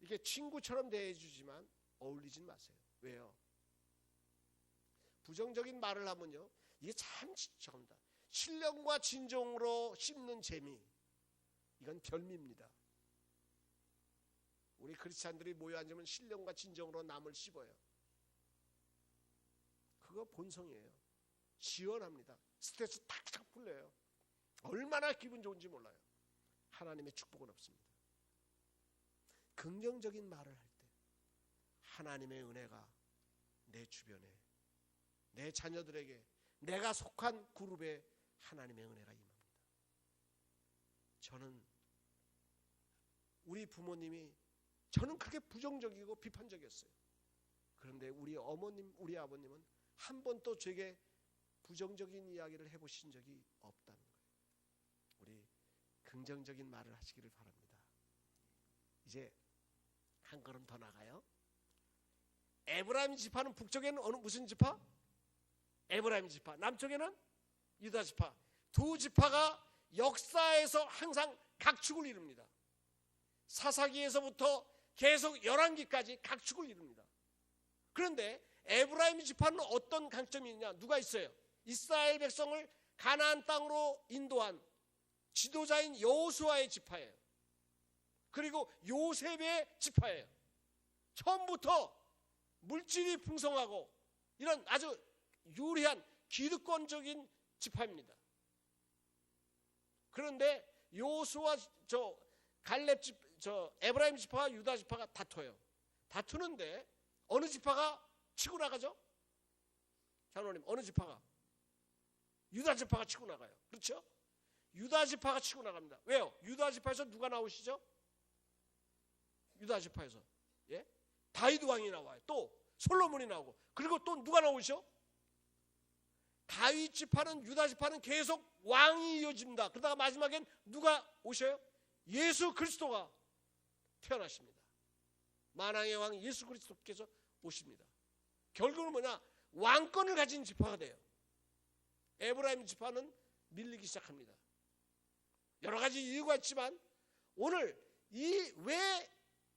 이게 친구처럼 대해주지만 어울리진 마세요. 왜요? 부정적인 말을 하면요, 이게 참 지쳐합니다. 신령과 진정으로 씹는 재미, 이건 별미입니다. 우리 크리스찬들이 모여 앉으면 신령과 진정으로 남을 씹어요. 그거 본성이에요. 시원합니다. 스트레스 탁탁 풀려요. 얼마나 기분 좋은지 몰라요. 하나님의 축복은 없습니다. 긍정적인 말을 할 때 하나님의 은혜가 내 주변에, 내 자녀들에게, 내가 속한 그룹에 하나님의 은혜가 임합니다. 저는 우리 부모님이, 저는 그렇게 부정적이고 비판적이었어요. 그런데 우리 어머님, 우리 아버님은 한 번도 제게 부정적인 이야기를 해보신 적이 없다는 거예요. 우리 긍정적인 말을 하시기를 바랍니다. 이제 한 걸음 더 나가요. 에브라임 지파는 북쪽에는 무슨 지파? 에브라임 지파. 남쪽에는 유다 지파. 두 지파가 역사에서 항상 각축을 이룹니다. 사사기에서부터 계속 열왕기까지 각축을 이룹니다. 그런데 에브라임 지파는 어떤 강점이 있냐? 누가 있어요? 이스라엘 백성을 가나안 땅으로 인도한 지도자인 여호수아의 지파예요. 그리고 요셉의 지파예요. 처음부터 물질이 풍성하고 이런 아주 유리한 기득권적인 지파입니다. 그런데 여호수아 갈렙 에브라임 지파와 유다 지파가 다퉈요. 다투는데 어느 지파가 치고 나가죠? 장로님, 어느 지파가? 유다 지파가 치고 나가요. 그렇죠? 유다 지파가 치고 나갑니다. 왜요? 유다 지파에서 누가 나오시죠? 유다 지파에서 다윗 왕이 나와요. 또 솔로몬이 나오고, 그리고 또 누가 나오죠? 다윗 지파는, 유다 지파는 계속 왕이 이어집니다. 그러다가 마지막엔 누가 오셔요? 예수 그리스도가 태어나십니다. 만왕의 왕 예수 그리스도께서 오십니다. 결국은 뭐냐? 왕권을 가진 지파가 돼요. 에브라임 지파는 밀리기 시작합니다. 여러 가지 이유가 있지만 오늘 왜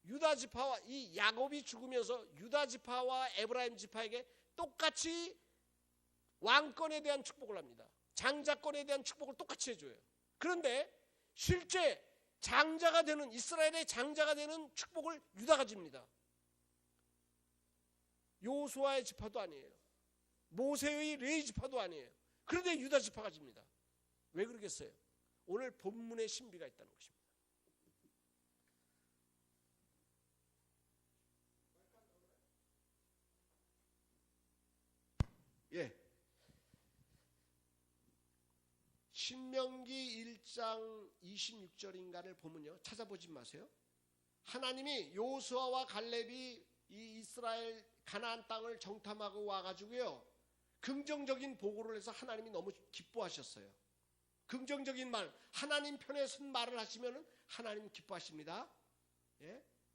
유다 지파와 이 야곱이 죽으면서 유다 지파와 에브라임 지파에게 똑같이 왕권에 대한 축복을 합니다. 장자권에 대한 축복을 똑같이 해줘요. 그런데 실제 장자가 되는, 이스라엘의 장자가 되는 축복을 유다가 줍니다. 여호수아의 지파도 아니에요. 모세의 레위 지파도 아니에요. 그런데 유다 지파가 줍니다. 왜 그러겠어요? 오늘 본문에 신비가 있다는 것입니다. 신명기 1장 26절인가를 보면요, 찾아보지 마세요. 하나님이 여호수아와 갈렙이 이 이스라엘 가나안 땅을 정탐하고 와가지고요, 긍정적인 보고를 해서 하나님이 너무 기뻐하셨어요. 긍정적인 말, 하나님 편에 선 말을 하시면은 하나님 기뻐하십니다.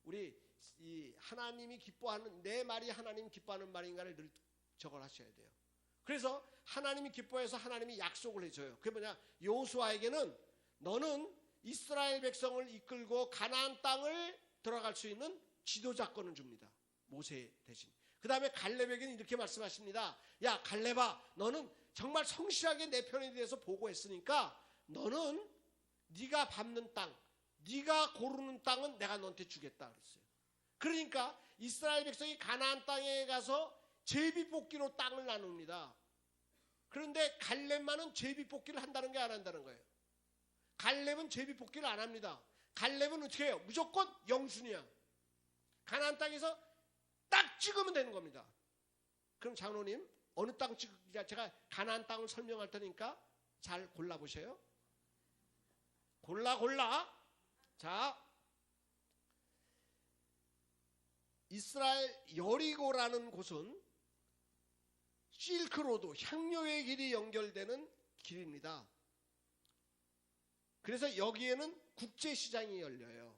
우리 이 하나님이 기뻐하는, 내 말이 하나님 기뻐하는 말인가를 늘 적어하셔야 돼요. 그래서 하나님이 기뻐해서 하나님이 약속을 해줘요. 그게 뭐냐? 여호수아에게는 너는 이스라엘 백성을 이끌고 가나안 땅을 들어갈 수 있는 지도자권을 줍니다. 모세 대신. 그 다음에 갈렙에게는 이렇게 말씀하십니다. 야, 갈렙아, 너는 정말 성실하게 내 편에 대해서 보고했으니까 너는 네가 밟는 땅, 네가 고르는 땅은 내가 너한테 주겠다 그랬어요. 그러니까 이스라엘 백성이 가나안 땅에 가서 제비뽑기로 땅을 나눕니다. 그런데 갈렙만은 제비뽑기를 한다는 게 안 한다는 거예요. 갈렙은 제비뽑기를 안 합니다. 갈렙은 어떻게 해요? 무조건 영순이야. 가나안 땅에서 딱 찍으면 되는 겁니다. 그럼 장로님, 어느 땅 찍을까? 제가 가나안 땅을 설명할 테니까 잘 골라보세요. 골라. 자, 이스라엘 여리고라는 곳은 실크로드, 향료의 길이 연결되는 길입니다. 그래서 여기에는 국제시장이 열려요.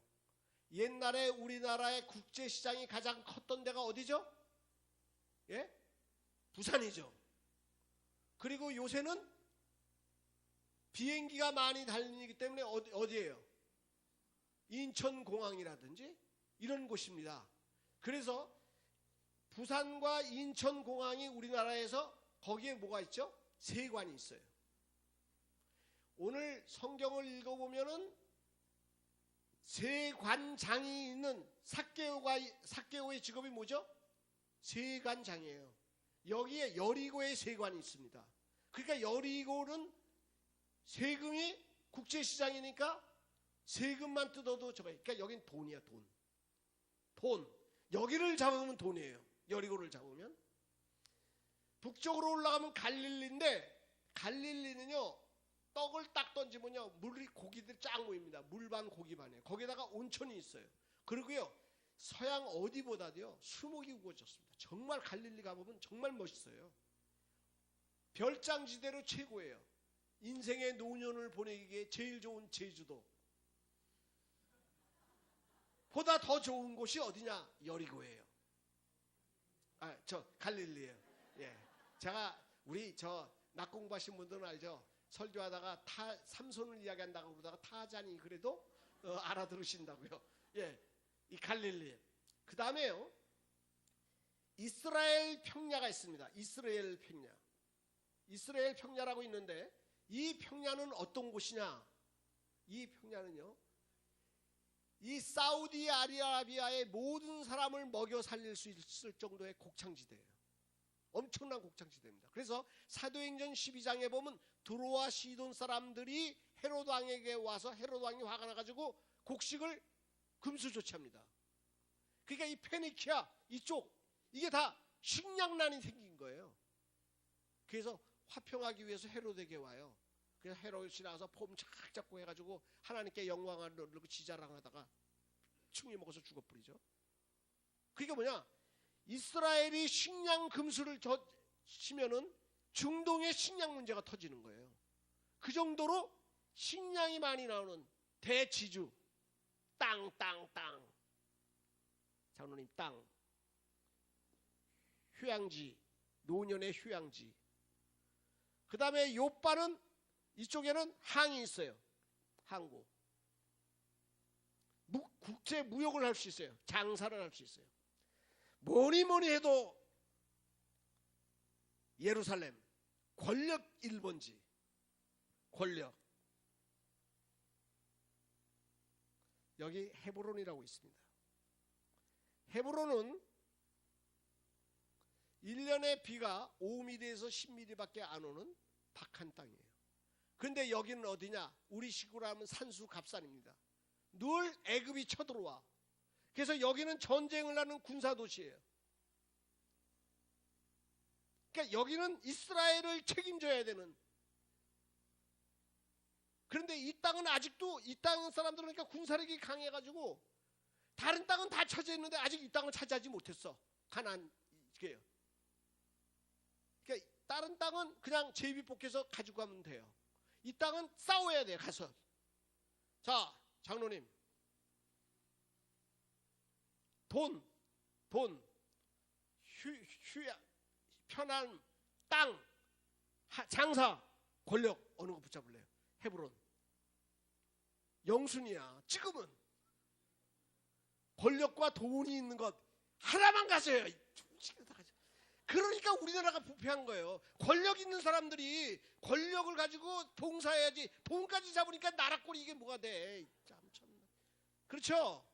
옛날에 우리나라의 국제시장이 가장 컸던 데가 어디죠? 부산이죠. 그리고 요새는 비행기가 많이 다니기 때문에 어디예요? 인천공항이라든지 이런 곳입니다. 그래서 부산과 인천공항이 우리나라에서, 거기에 뭐가 있죠? 세관이 있어요. 오늘 성경을 읽어보면은 세관장이 있는 삭개오의 직업이 뭐죠? 세관장이에요. 여기에 여리고의 세관이 있습니다. 그러니까 여리고는 세금이 국제시장이니까 세금만 뜯어도 저거예요. 그러니까 여긴 돈이야, 돈. 여기를 잡으면 돈이에요. 여리고를 잡으면. 북쪽으로 올라가면 갈릴리인데, 갈릴리는요, 떡을 딱 던지면요, 물이, 고기들 쫙 모입니다. 물반 고기반에. 거기다가 온천이 있어요. 그리고요, 서양 어디보다도요, 수목이 우거졌습니다. 정말 갈릴리 가보면 정말 멋있어요. 별장지대로 최고예요. 인생의 노년을 보내기에 제일 좋은 제주도. 보다 더 좋은 곳이 어디냐? 여리고예요. 갈릴리예요. 제가 우리 낙 공부하신 분들은 알죠? 설교하다가 삼손을 이야기한다고 그러다가 타잔이 그래도 알아들으신다고요. 이 갈릴리. 그 다음에요, 이스라엘 평야가 있습니다. 이스라엘 평야. 이스라엘 평야라고 있는데, 이 평야는 어떤 곳이냐? 이 평야는요, 이 사우디아라비아의 모든 사람을 먹여 살릴 수 있을 정도의 곡창지대예요. 엄청난 곡창지대입니다. 그래서 사도행전 12장에 보면 두로와 시돈 사람들이 헤롯 왕에게 와서 헤롯 왕이 화가 나가지고 곡식을 금수 조치합니다. 그러니까 이 페니키아 이쪽 이게 다 식량난이 생긴 거예요. 그래서 화평하기 위해서 헤롯에게 와요. 그래서 헤롯이 나와서 폼 착 잡고 해가지고 하나님께 영광을 누르고 지자랑하다가 충이 먹어서 죽어버리죠. 그게 뭐냐? 이스라엘이 식량 금수를 치면은 중동의 식량 문제가 터지는 거예요. 그 정도로 식량이 많이 나오는 대지주, 땅. 장로님, 땅. 휴양지, 노년의 휴양지. 그 다음에 요빠는 이쪽에는 항이 있어요. 항구. 국제 무역을 할 수 있어요. 장사를 할 수 있어요. 뭐니 해도 예루살렘 권력 1번지. 권력. 여기 헤브론이라고 있습니다. 헤브론은 1년에 비가 5mm에서 10mm밖에 안 오는 박한 땅이에요. 그런데 여기는 어디냐? 우리 식으로 하면 산수 갑산입니다. 늘 애굽이 쳐들어와. 그래서 여기는 전쟁을 하는 군사도시예요. 그러니까 여기는 이스라엘을 책임져야 되는. 그런데 이 땅은 아직도 이 땅 사람들은 그러니까 군사력이 강해가지고 다른 땅은 다 차지했는데 아직 이 땅을 차지하지 못했어. 가나안 이게요. 그러니까 다른 땅은 그냥 제비뽑기해서 가지고 가면 돼요. 이 땅은 싸워야 돼 가서. 자, 장로님, 돈, 편한 땅, 장사, 권력 어느 거 붙잡을래요? 헤브론. 영순이야. 지금은 권력과 돈이 있는 것 하나만 가져요. 그러니까 우리나라가 부패한 거예요. 권력 있는 사람들이 권력을 가지고 봉사해야지. 돈까지 잡으니까 나라 꼴이 이게 뭐가 돼? 참. 그렇죠?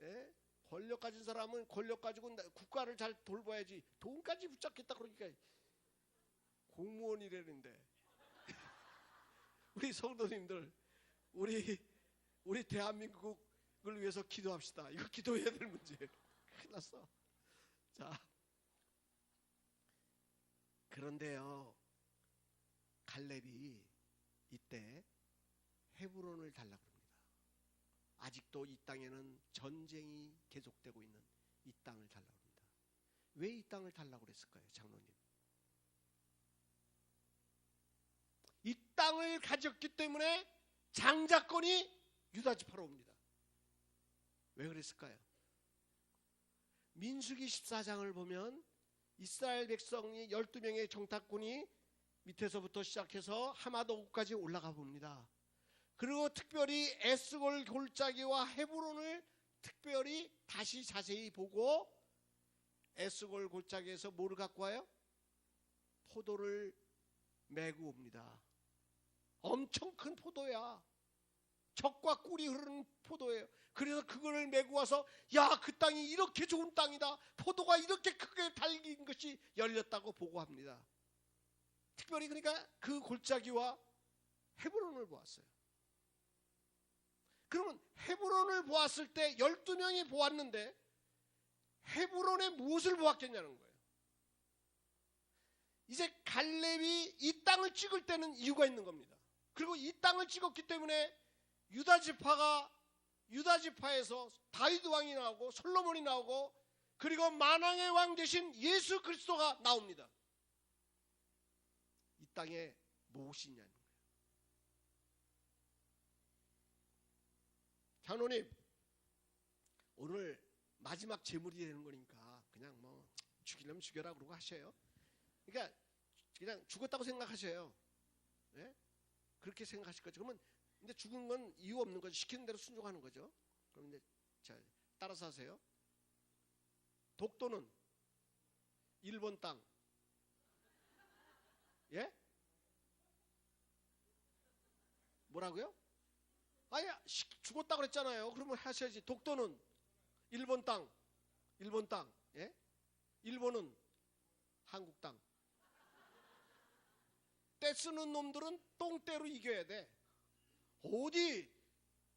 예? 권력 가진 사람은 권력 가지고 국가를 잘 돌봐야지. 돈까지 붙잡겠다 그러니까 공무원이라는데. 우리 성도님들, 우리 대한민국을 위해서 기도합시다. 이거 기도해야 될 문제예요. 큰일 났어. 자, 그런데요, 갈렙이 이때 헤브론을 달라고 합니다. 아직도 이 땅에는 전쟁이 계속되고 있는 이 땅을 달라고 합니다. 왜 이 땅을 달라고 그랬을까요, 장로님? 이 땅을 가졌기 때문에 장자권이 유다 지파로 옵니다. 왜 그랬을까요? 민수기 14장을 보면 이스라엘 백성이 12명의 정탐꾼이 밑에서부터 시작해서 하마도까지 올라가 봅니다. 그리고 특별히 에스골 골짜기와 헤브론을 특별히 다시 자세히 보고 에스골 골짜기에서 뭐를 갖고 와요? 포도를 메고 옵니다. 엄청 큰 포도야. 젖과 꿀이 흐르는 포도예요. 그래서 그거를 메고 와서 야, 그 땅이 이렇게 좋은 땅이다. 포도가 이렇게 크게 달린 것이 열렸다고 보고합니다. 특별히 그러니까 그 골짜기와 헤브론을 보았어요. 그러면 헤브론을 보았을 때 12명이 보았는데 헤브론에 무엇을 보았겠냐는 거예요. 이제 갈렙이 이 땅을 찍을 때는 이유가 있는 겁니다. 그리고 이 땅을 찍었기 때문에 유다 지파에서 다윗 왕이 나오고 솔로몬이 나오고 그리고 만왕의 왕 대신 예수 그리스도가 나옵니다. 이 땅에 무엇이 있냐는 거예요. 장로님, 오늘 마지막 제물이 되는 거니까 그냥 뭐 죽이려면 죽여라 그러고 하셔요. 그러니까 그냥 죽었다고 생각하셔요. 네? 그렇게 생각하실 거죠. 그러면 근데 죽은 건 이유 없는 거죠. 시키는 대로 순종하는 거죠. 그럼 이제 자, 따라서 하세요. 독도는 일본 땅. 예? 뭐라고요? 아니 죽었다 그랬잖아요. 그러면 하셔야지. 독도는 일본 땅, 예? 일본은 한국 땅. 떼 쓰는 놈들은 똥떼로 이겨야 돼. 어디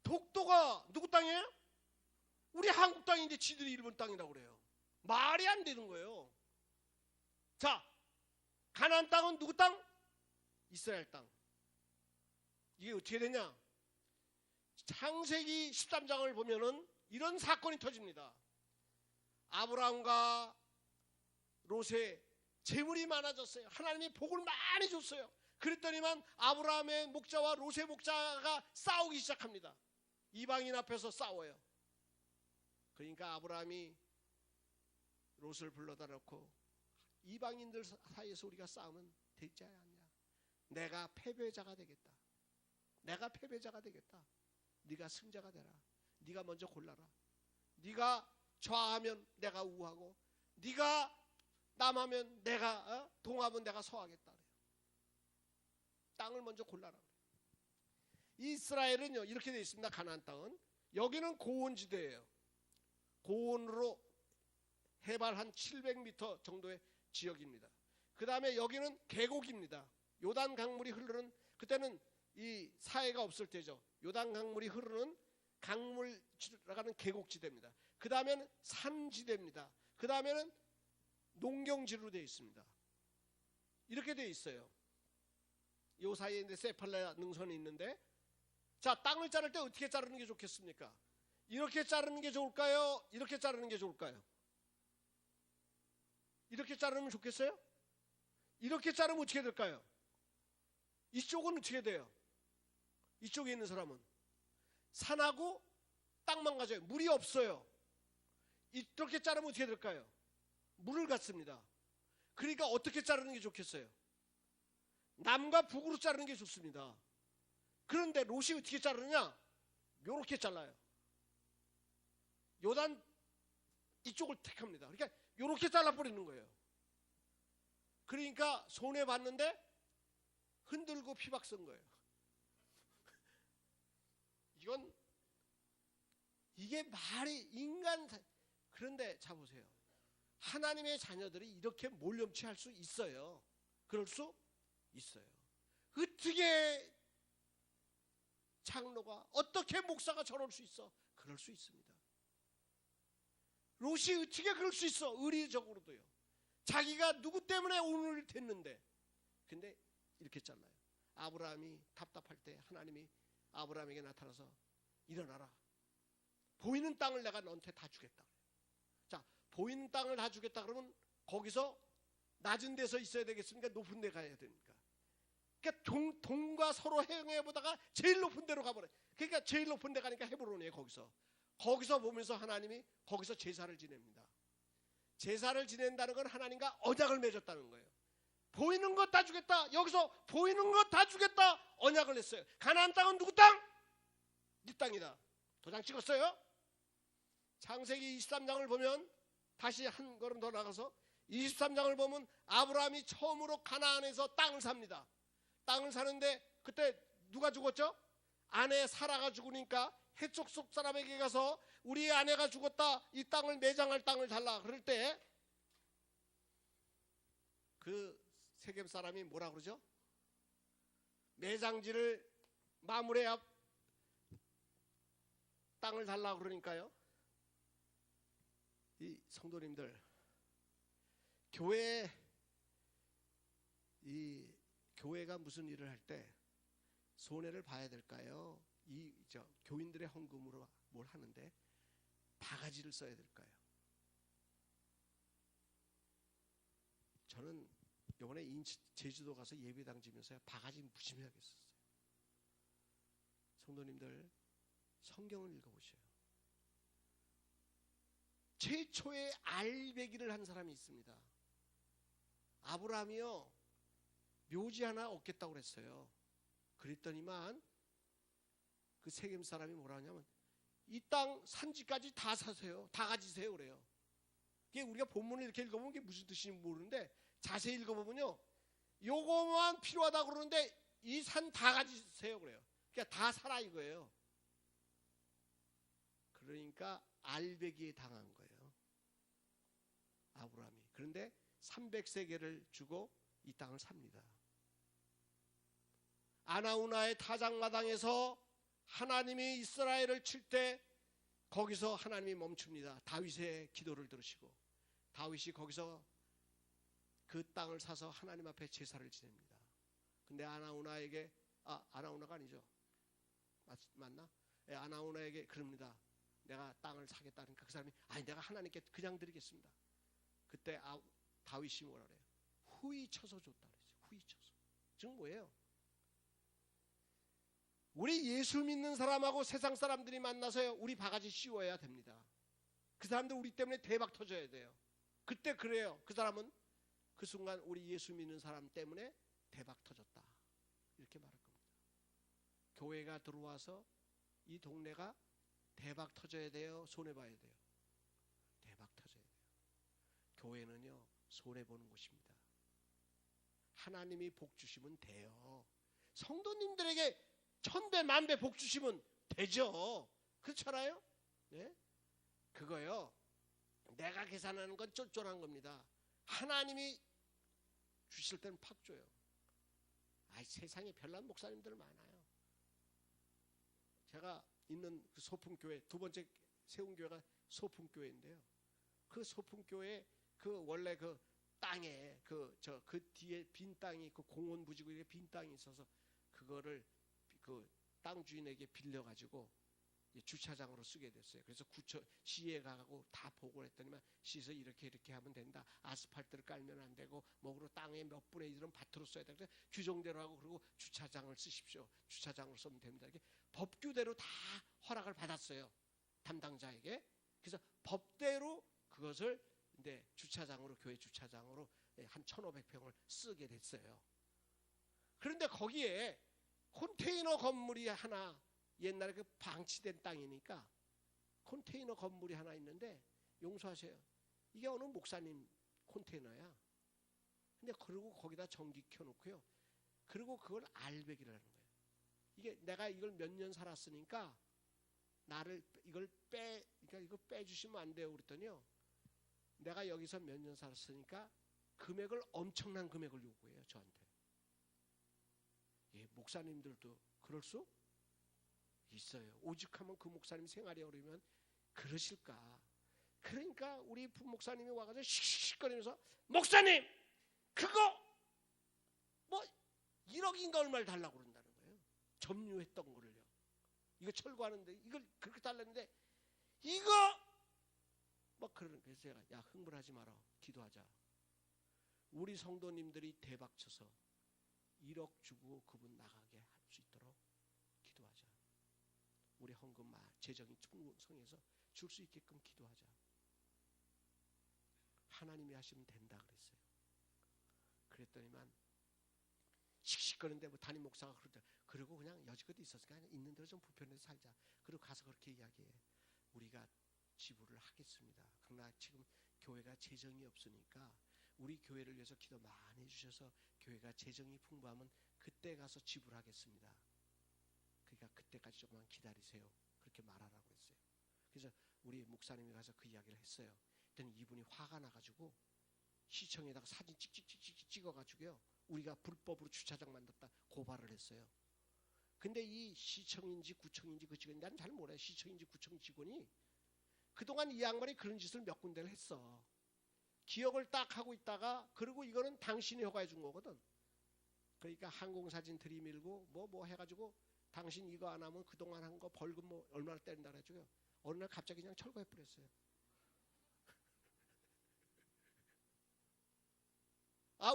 독도가 누구 땅이에요? 우리 한국 땅인데 지들이 일본 땅이라고 그래요. 말이 안 되는 거예요. 자, 가나안 땅은 누구 땅? 이스라엘 땅. 이게 어떻게 되냐? 창세기 13장을 보면은 이런 사건이 터집니다. 아브라함과 롯의 재물이 많아졌어요. 하나님이 복을 많이 줬어요. 그랬더니만 아브라함의 목자와 롯의 목자가 싸우기 시작합니다. 이방인 앞에서 싸워요. 그러니까 아브라함이 롯을 불러다 놓고 이방인들 사이에서 우리가 싸우면 되지 않냐. 내가 패배자가 되겠다. 내가 패배자가 되겠다. 네가 승자가 되라. 네가 먼저 골라라. 네가 좌하면 내가 우하고 네가 남하면 내가 동하면 내가 서하겠다. 땅을 먼저 골라라. 이스라엘은요 이렇게 되어 있습니다. 가나안 땅은 여기는 고원지대예요. 고원으로 해발 한 700m 정도의 지역입니다. 그 다음에 여기는 계곡입니다. 요단 강물이 흐르는, 그때는 이 사해가 없을 때죠. 요단 강물이 흐르는 강물 지나가는 계곡지대입니다. 그 다음에는 산지대입니다. 그 다음에는 농경지로 되어 있습니다. 이렇게 되어 있어요. 요 사이에 이제 세팔라 능선이 있는데, 자, 땅을 자를 때 어떻게 자르는 게 좋겠습니까? 이렇게 자르는 게 좋을까요? 이렇게 자르는 게 좋을까요? 이렇게 자르면 좋겠어요? 이렇게 자르면 어떻게 될까요? 이쪽은 어떻게 돼요? 이쪽에 있는 사람은 산하고 땅만 가져요. 물이 없어요. 이렇게 자르면 어떻게 될까요? 물을 갖습니다. 그러니까 어떻게 자르는 게 좋겠어요? 남과 북으로 자르는 게 좋습니다. 그런데 롯이 어떻게 자르느냐? 요렇게 잘라요. 요단 이쪽을 택합니다. 그러니까 요렇게 잘라버리는 거예요. 그러니까 손해 봤는데 흔들고 피박 쓴 거예요. 이게 말이 인간. 그런데 자 보세요. 하나님의 자녀들이 이렇게 몰염치할 수 있어요. 그럴 수 있어요. 어떻게 장로가, 어떻게 목사가 저럴 수 있어? 그럴 수 있습니다. 롯이 어떻게 그럴 수 있어? 의리적으로도요. 자기가 누구 때문에 오늘 됐는데. 근데 이렇게 잘라요. 아브라함이 답답할 때 하나님이 아브라함에게 나타나서 일어나라. 보이는 땅을 내가 너한테 다 주겠다. 자, 보이는 땅을 다 주겠다 그러면 거기서 낮은 데서 있어야 되겠습니까? 높은 데 가야 됩니까? 그러니까 동과 서로 행해 보다가 제일 높은 데로 가버려요. 그러니까 제일 높은 데 가니까 헤브론이에요. 거기서 보면서 하나님이 거기서 제사를 지냅니다. 제사를 지낸다는 건 하나님과 언약을 맺었다는 거예요. 보이는 것 다 주겠다. 여기서 보이는 것 다 주겠다. 언약을 했어요. 가나안 땅은 누구 땅? 네 땅이다. 도장 찍었어요. 창세기 23장을 보면, 다시 한 걸음 더 나가서 23장을 보면 아브라함이 처음으로 가나안에서 땅을 삽니다. 땅을 사는데 그때 누가 죽었죠? 아내 사라가 죽으니까 해쪽 속 사람에게 가서 우리 아내가 죽었다. 이 땅을 매장할 땅을 달라. 그럴 때 그 세겜 사람이 뭐라 그러죠? 매장지를 마물의 앞 땅을 달라 그러니까요. 이 성도님들, 교회가 무슨 일을 할 때 손해를 봐야 될까요? 교인들의 헌금으로 뭘 하는데 바가지를 써야 될까요? 저는 이번에 제주도 가서 예배당 지면서 바가지 무심해야겠었어요. 성도님들, 성경을 읽어보세요. 최초의 알배기를 한 사람이 있습니다. 아브라함이요, 묘지 하나 얻겠다고 그랬어요. 그랬더니만 그 세겜 사람이 뭐라 하냐면 이 땅 산지까지 다 사세요. 다 가지세요. 그래요. 이게 우리가 본문을 이렇게 읽어보면 이게 무슨 뜻인지 모르는데 자세히 읽어보면요, 요거만 필요하다고 그러는데 이 산 다 가지세요. 그래요. 그러니까 다 사라 이거예요. 그러니까 알배기에 당한 거예요. 아브라함이. 그런데 300세겔을 주고 이 땅을 삽니다. 아나우나의 타작마당에서 하나님이 이스라엘을 칠 때 거기서 하나님이 멈춥니다. 다윗의 기도를 들으시고 다윗이 거기서 그 땅을 사서 하나님 앞에 제사를 지냅니다. 근데 아나우나에게 아나우나가 아니죠. 맞나? 예, 아나우나에게 그럽니다. 내가 땅을 사겠다. 그러니까 그 사람이 아니 내가 하나님께 그냥 드리겠습니다. 그때 다윗이 뭐라 그래요? 후이 쳐서 줬다 그랬어요. 후이 쳐서. 지금 뭐예요? 우리 예수 믿는 사람하고 세상 사람들이 만나서요, 우리 바가지 씌워야 됩니다. 그 사람들 우리 때문에 대박 터져야 돼요. 그때 그래요. 그 사람은 그 순간 우리 예수 믿는 사람 때문에 대박 터졌다. 이렇게 말할 겁니다. 교회가 들어와서 이 동네가 대박 터져야 돼요? 손해봐야 돼요? 대박 터져야 돼요. 교회는요, 손해보는 곳입니다. 하나님이 복 주시면 돼요. 성도님들에게 천배 만배 복 주시면 되죠. 그렇잖아요? 네? 그거요, 내가 계산하는 건 쫀쫀한 겁니다. 하나님이 주실 때는 팍 줘요. 세상에 별난 목사님들 많아요. 제가 있는 그 소풍교회, 두 번째 세운 교회가 소풍교회인데요. 그 소풍교회 그 원래 그 땅에 그 뒤에 빈 땅이 그 공원 부지고 빈 땅이 있어서 그거를 그 땅 주인에게 빌려가지고 주차장으로 쓰게 됐어요. 그래서 시에 가고 다 보고를 했더니만 시에서 이렇게 하면 된다. 아스팔트를 깔면 안 되고 목으로 땅의 몇 분의 1은 밭으로 써야 되는데 규정대로 하고 그리고 주차장을 쓰십시오. 주차장으로 쓰면 됩니다. 이렇게 법규대로 다 허락을 받았어요. 담당자에게. 그래서 법대로 그것을 이제 주차장으로, 교회 주차장으로 한 1,500평을 쓰게 됐어요. 그런데 거기에 컨테이너 건물이 하나, 옛날에 그 방치된 땅이니까 컨테이너 건물이 하나 있는데, 용서하세요, 이게 어느 목사님 컨테이너야. 근데 그리고 거기다 전기 켜놓고요, 그리고 그걸 알배기를 하는 거예요. 이게 내가 이걸 몇 년 살았으니까 나를 그러니까 이거 빼주시면 안 돼요. 그랬더니요, 내가 여기서 몇 년 살았으니까 금액을, 엄청난 금액을 요구해요, 저한테. 예, 목사님들도 그럴 수 있어요. 오죽하면 그 목사님 생활이 어려우면 그러실까. 그러니까 우리 부목사님이 와가지고 씩씩거리면서, 목사님 그거 뭐 1억인가 얼마를 달라고 그런다는 거예요. 점유했던 거를요. 이거 철거하는데 이걸 그렇게 달랐는데 이거 뭐 그러는. 그래서 제가 흥분하지 마라, 기도하자. 우리 성도님들이 대박쳐서 1억 주고 그분 나가게 할 수 있도록 기도하자. 우리 헌금 재정이 충성해서 줄 수 있게끔 기도하자. 하나님이 하시면 된다 그랬어요. 그랬더니만 씩씩거리는데 뭐 담임 목사가 그러더라. 그리고 그냥 여지껏 있었으니까 그냥 있는 대로 좀 불편해서 살자. 그리고 가서 그렇게 이야기해. 우리가 지불을 하겠습니다. 그러나 지금 교회가 재정이 없으니까 우리 교회를 위해서 기도 많이 해주셔서 교회가 재정이 풍부하면 그때 가서 지불하겠습니다. 그러니까 그때까지 조금만 기다리세요. 그렇게 말하라고 했어요. 그래서 우리 목사님이 가서 그 이야기를 했어요. 그랬더니 이분이 화가 나가지고 시청에다가 사진 찍찍찍찍 찍어가지고요, 우리가 불법으로 주차장 만들었다 고발을 했어요. 근데 이 시청인지 구청인지 그 직원이, 나는 잘 몰라요. 시청인지 구청 직원이 그동안 이 양반이 그런 짓을 몇 군데를 했어. 기억을 딱 하고 있다가, 그리고 이거는 당신이 허가해 준 거거든. 그러니까 항공사진 들이밀고 뭐 해가지고 당신 이거 안 하면 그동안 한 거 벌금 뭐 얼마나 때린다 그래가지고요, 어느 날 갑자기 그냥 철거해 버렸어요.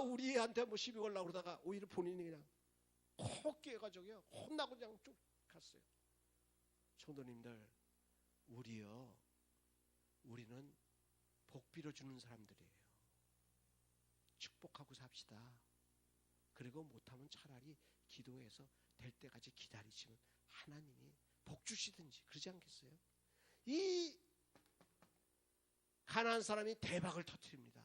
우리한테 뭐 시비 걸라고 그러다가 오히려 본인이 그냥 콕 깨가지고요, 혼나고 그냥 쭉 갔어요. 성도님들, 우리는 복 빌어주는 사람들이에요. 축복하고 삽시다. 그리고 못하면 차라리 기도해서 될 때까지 기다리시면 하나님이 복 주시든지 그러지 않겠어요? 이 가나안 사람이 대박을 터뜨립니다.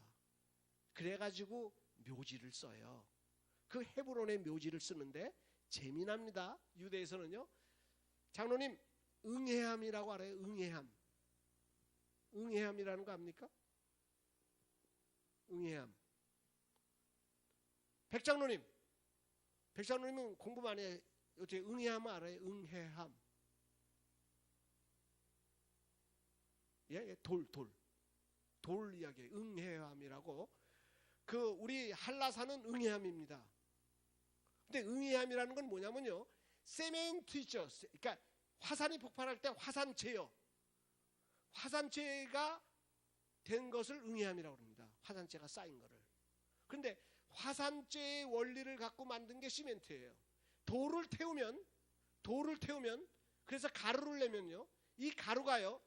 그래가지고 묘지를 써요. 그 헤브론의 묘지를 쓰는데 재미납니다. 유대에서는요, 장로님 응해함이라고 알아요? 응해함. 응해함이라는 거 압니까? 응해함. 백장로님은 공부 많이 해. 어떻게 응해함 알아요? 응해함. 예, 돌 이야기. 응해함이라고. 우리 한라산은 응해함입니다. 근데 응해함이라는 건 뭐냐면요, 세멘트 있죠. 그러니까 화산이 폭발할 때 화산재요. 화산재가 된 것을 응해함이라고 합니다. 화산재가 쌓인 거를. 그런데 화산재의 원리를 갖고 만든 게 시멘트예요. 돌을 태우면 그래서 가루를 내면요, 이 가루가요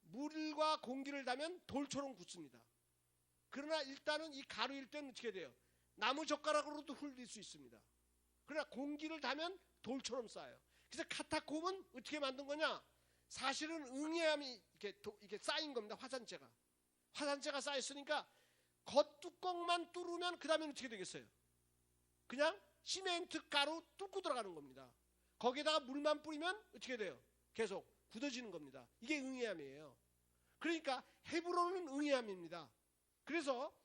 물과 공기를 닿으면 돌처럼 굳습니다. 그러나 일단은 이 가루일 때는 어떻게 돼요? 나무 젓가락으로도 흘릴 수 있습니다. 그러나 공기를 닿으면 돌처럼 쌓여요. 그래서 카타콤은 어떻게 만든 거냐? 사실은 응해함이 이렇게 쌓인 겁니다. 화산재가 쌓였으니까 겉뚜껑만 뚫으면 그 다음에는 어떻게 되겠어요? 그냥 시멘트 가루 뚫고 들어가는 겁니다. 거기에다가 물만 뿌리면 어떻게 돼요? 계속 굳어지는 겁니다. 이게 응해함이에요. 그러니까 헤브론은 응해함입니다. 그래서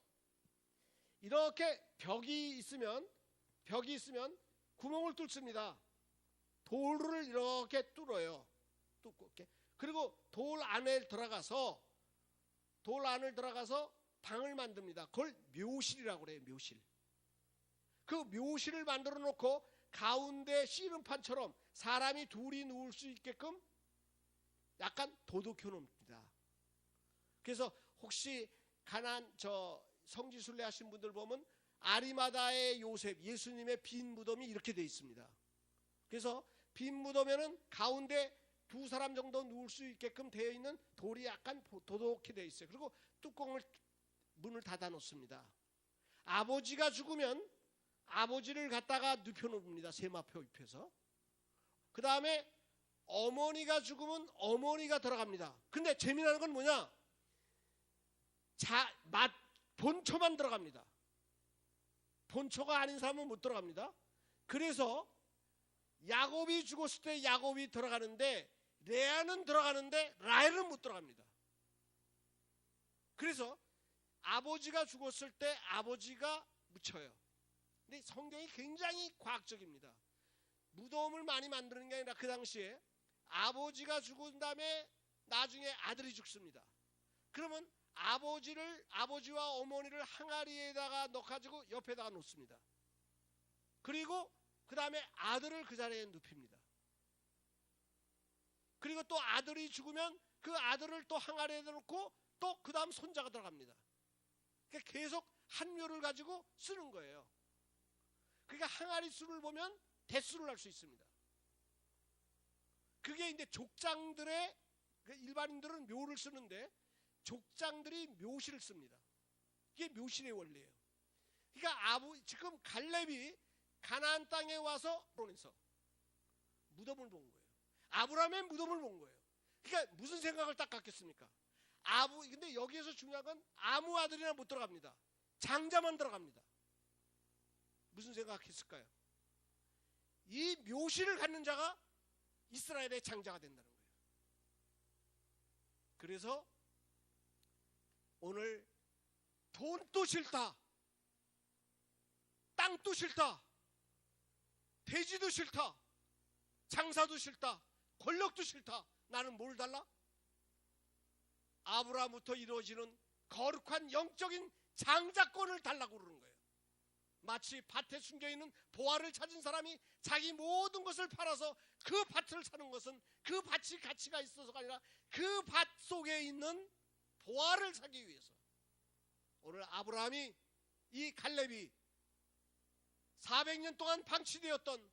이렇게 벽이 있으면 구멍을 뚫습니다. 돌을 이렇게 뚫어요. 그리고 돌 안을 들어가서 방을 만듭니다. 그걸 묘실이라고 그래요. 묘실. 그 묘실을 만들어 놓고 가운데 씨름판처럼 사람이 둘이 누울 수 있게끔 약간 도둑혀 놓습니다. 그래서 혹시 성지순례 하신 분들 보면 아리마다의 요셉, 예수님의 빈 무덤이 이렇게 돼 있습니다. 그래서 빈 무덤에는 가운데 두 사람 정도 누울 수 있게끔 되어 있는 돌이 약간 도둑히 되어 있어요. 그리고 문을 닫아 놓습니다. 아버지가 죽으면 아버지를 갖다가 눕혀 놓습니다. 세마포 입혀서. 그 다음에 어머니가 죽으면 어머니가 들어갑니다. 근데 재미나는 건 뭐냐? 본초만 들어갑니다. 본초가 아닌 사람은 못 들어갑니다. 그래서 야곱이 죽었을 때 야곱이 들어가는데 레아는 들어가는데 라헬은 못 들어갑니다. 그래서 아버지가 죽었을 때 아버지가 묻혀요. 근데 성경이 굉장히 과학적입니다. 무덤을 많이 만드는 게 아니라 그 당시에 아버지가 죽은 다음에 나중에 아들이 죽습니다. 그러면 아버지와 어머니를 항아리에다가 넣어가지고 옆에다가 놓습니다. 그리고 그 다음에 아들을 그 자리에 눕힙니다. 그리고 또 아들이 죽으면 그 아들을 또 항아리에 놓고 또 그 다음 손자가 들어갑니다. 그러니까 계속 한 묘를 가지고 쓰는 거예요. 그러니까 항아리 수를 보면 대수를 할 수 있습니다. 그게 이제 족장들의, 일반인들은 묘를 쓰는데 족장들이 묘실을 씁니다. 이게 묘실의 원리예요. 그러니까 지금 갈렙이 가나안 땅에 와서 보내서 무덤을 본 거예요. 아브라함의 무덤을 본 거예요. 그러니까 무슨 생각을 딱 갖겠습니까? 근데 여기에서 중요한 건 아무 아들이나 못 들어갑니다. 장자만 들어갑니다. 무슨 생각했을까요? 이 묘실을 갖는 자가 이스라엘의 장자가 된다는 거예요. 그래서 오늘 돈도 싫다, 땅도 싫다, 돼지도 싫다, 장사도 싫다, 권력도 싫다. 나는 뭘 달라? 아브라함부터 이루어지는 거룩한 영적인 장자권을 달라고 그러는 거예요. 마치 밭에 숨겨있는 보화를 찾은 사람이 자기 모든 것을 팔아서 그 밭을 사는 것은 그 밭이 가치가 있어서가 아니라 그 밭 속에 있는 보화를 사기 위해서. 오늘 아브라함이, 이 갈렙이 400년 동안 방치되었던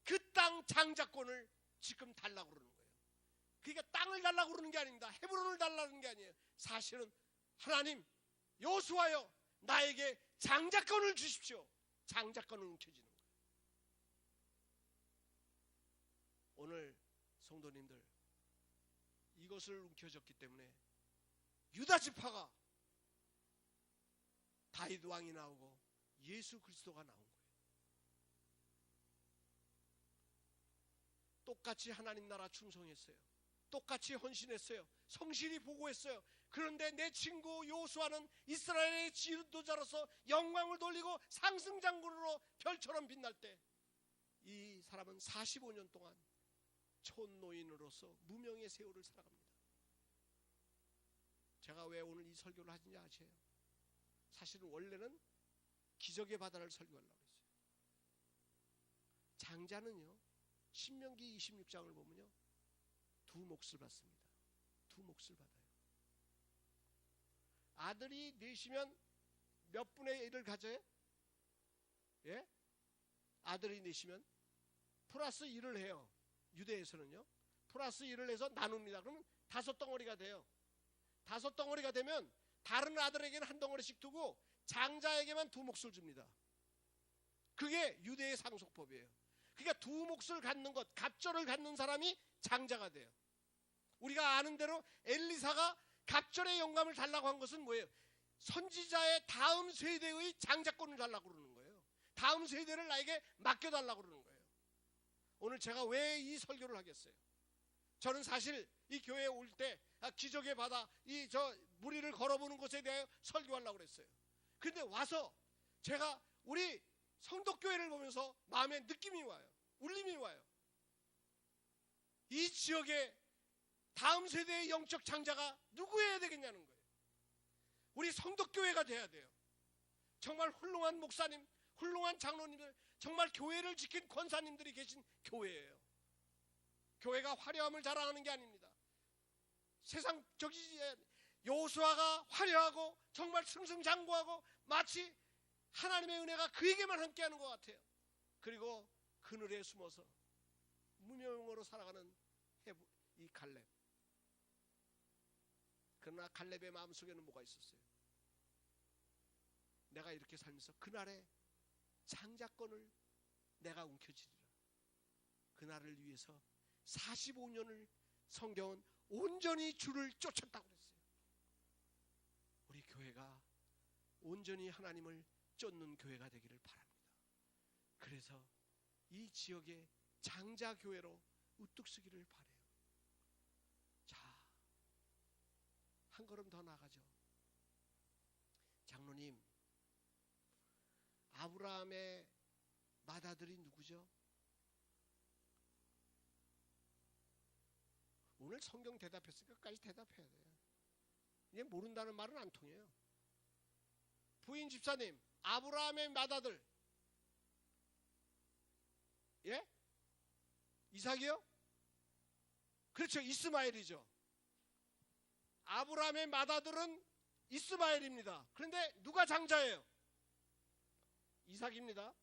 그 땅 장자권을 지금 달라고 그러는 거예요. 그러니까 땅을 달라고 그러는 게 아닙니다. 헤브론을 달라는 게 아니에요. 사실은 하나님, 여호수아여, 나에게 장자권을 주십시오. 장자권을 움켜쥐는 거예요. 오늘 성도님들, 이것을 움켜쥐었기 때문에 유다 지파가 다윗 왕이 나오고 예수 그리스도가 나온 거예요. 똑같이 하나님 나라 충성했어요. 똑같이 헌신했어요. 성실히 보고했어요. 그런데 내 친구 요수아는 이스라엘의 지도자로서 영광을 돌리고 상승장군으로 별처럼 빛날 때 이 사람은 45년 동안 촌노인으로서 무명의 세월을 살아갑니다. 제가 왜 오늘 이 설교를 하는지 아세요? 사실은 원래는 기적의 바다를 설교하려고 했어요. 장자는요, 신명기 26장을 보면요, 두 몫을 받습니다. 두 몫을 받아요. 아들이 넷이면 몇 분의 1을 가져요? 예? 아들이 넷이면 플러스 1을 해요. 유대에서는요. 플러스 1을 해서 나눕니다. 그러면 5덩어리가 돼요. 5덩어리가 되면 다른 아들에게는 한 덩어리씩 두고 장자에게만 두 몫을 줍니다. 그게 유대의 상속법이에요. 그러니까 두 몫을 갖는 것, 갑절을 갖는 사람이 장자가 돼요. 우리가 아는 대로 엘리사가 갑절의 영감을 달라고 한 것은 뭐예요? 선지자의 다음 세대의 장자권을 달라고 그러는 거예요. 다음 세대를 나에게 맡겨달라고 그러는 거예요. 오늘 제가 왜 이 설교를 하겠어요? 저는 사실 이 교회에 올 때 기적의 바다, 무리를 걸어보는 것에 대해 설교하려고 그랬어요. 근데 와서 제가 우리 성덕교회를 보면서 마음에 느낌이 와요. 울림이 와요. 이 지역에 다음 세대의 영적 장자가 누구여야 되겠냐는 거예요. 우리 성덕교회가 돼야 돼요. 정말 훌륭한 목사님, 훌륭한 장로님들, 정말 교회를 지킨 권사님들이 계신 교회예요. 교회가 화려함을 자랑하는 게 아닙니다. 세상적이지, 여호수아가 화려하고 정말 승승장구하고 마치 하나님의 은혜가 그에게만 함께하는 것 같아요. 그리고 그늘에 숨어서 무명으로 살아가는 이 갈렙. 그러나 갈렙의 마음속에는 뭐가 있었어요? 내가 이렇게 살면서 그날의 장자권을 내가 움켜쥐리라. 그날을 위해서 45년을 성경은 온전히 주를 쫓았다고 그랬어요. 우리 교회가 온전히 하나님을 쫓는 교회가 되기를 바랍니다. 그래서 이 지역의 장자교회로 우뚝 서기를 바라요. 자, 한 걸음 더 나가죠. 장로님, 아브라함의 맏아들이 누구죠? 오늘 성경 대답했으니까 끝까지 대답해야 돼요. 이제 모른다는 말은 안 통해요. 부인 집사님, 아브라함의 맏아들, 예? 이삭이요? 그렇죠, 이스마엘이죠. 아브라함의 맏아들은 이스마엘입니다. 그런데 누가 장자예요? 이삭입니다.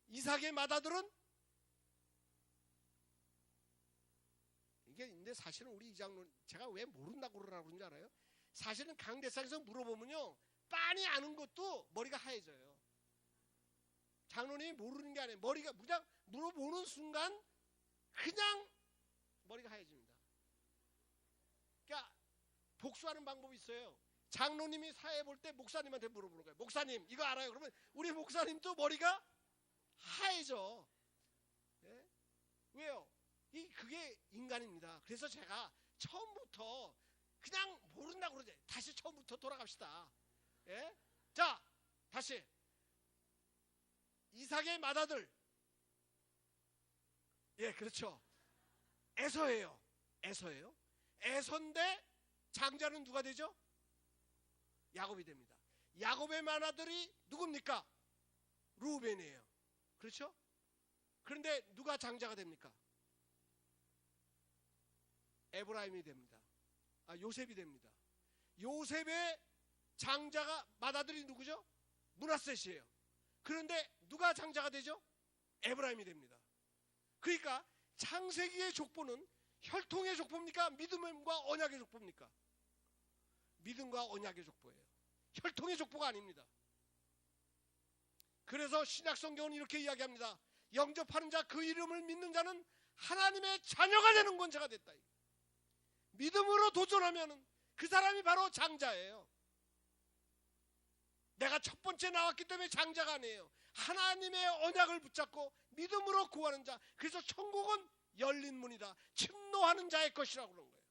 이삭의 맏아들은, 이게 근데 사실은 우리 이장로, 제가 왜 모른다고 그러라고 그러는지 알아요? 사실은 강대상에서 물어보면요, 빤히 아는 것도 머리가 하얘져요. 장로님이 모르는 게 아니에요. 머리가 그냥 물어보는 순간 그냥 머리가 하얘집니다. 그러니까 복수하는 방법이 있어요. 장로님이 사회 볼 때 목사님한테 물어보는 거예요. 목사님 이거 알아요? 그러면 우리 목사님도 머리가 하얘져. 예? 왜요? 그게 인간입니다. 그래서 제가 처음부터 그냥 모른다고 그러지. 다시 처음부터 돌아갑시다. 예? 자, 다시 이삭의 맏아들, 예, 그렇죠, 에서예요. 에서예요. 에서인데 장자는 누가 되죠? 야곱이 됩니다. 야곱의 맏아들이 누굽니까? 루벤이에요. 그렇죠? 그런데 누가 장자가 됩니까? 에브라임이 됩니다. 요셉이 됩니다. 요셉의 장자가 맏아들이 누구죠? 므낫셋이에요. 그런데 누가 장자가 되죠? 에브라임이 됩니다. 그러니까 창세기의 족보는 혈통의 족보입니까? 믿음과 언약의 족보입니까? 믿음과 언약의 족보예요. 혈통의 족보가 아닙니다. 그래서 신약성경은 이렇게 이야기합니다. 영접하는 자, 그 이름을 믿는 자는 하나님의 자녀가 되는 권세가 됐다. 믿음으로 도전하면 그 사람이 바로 장자예요. 내가 첫 번째 나왔기 때문에 장자가 아니에요. 하나님의 언약을 붙잡고 믿음으로 구하는 자. 그래서 천국은 열린 문이라 침노하는 자의 것이라고 그런 거예요.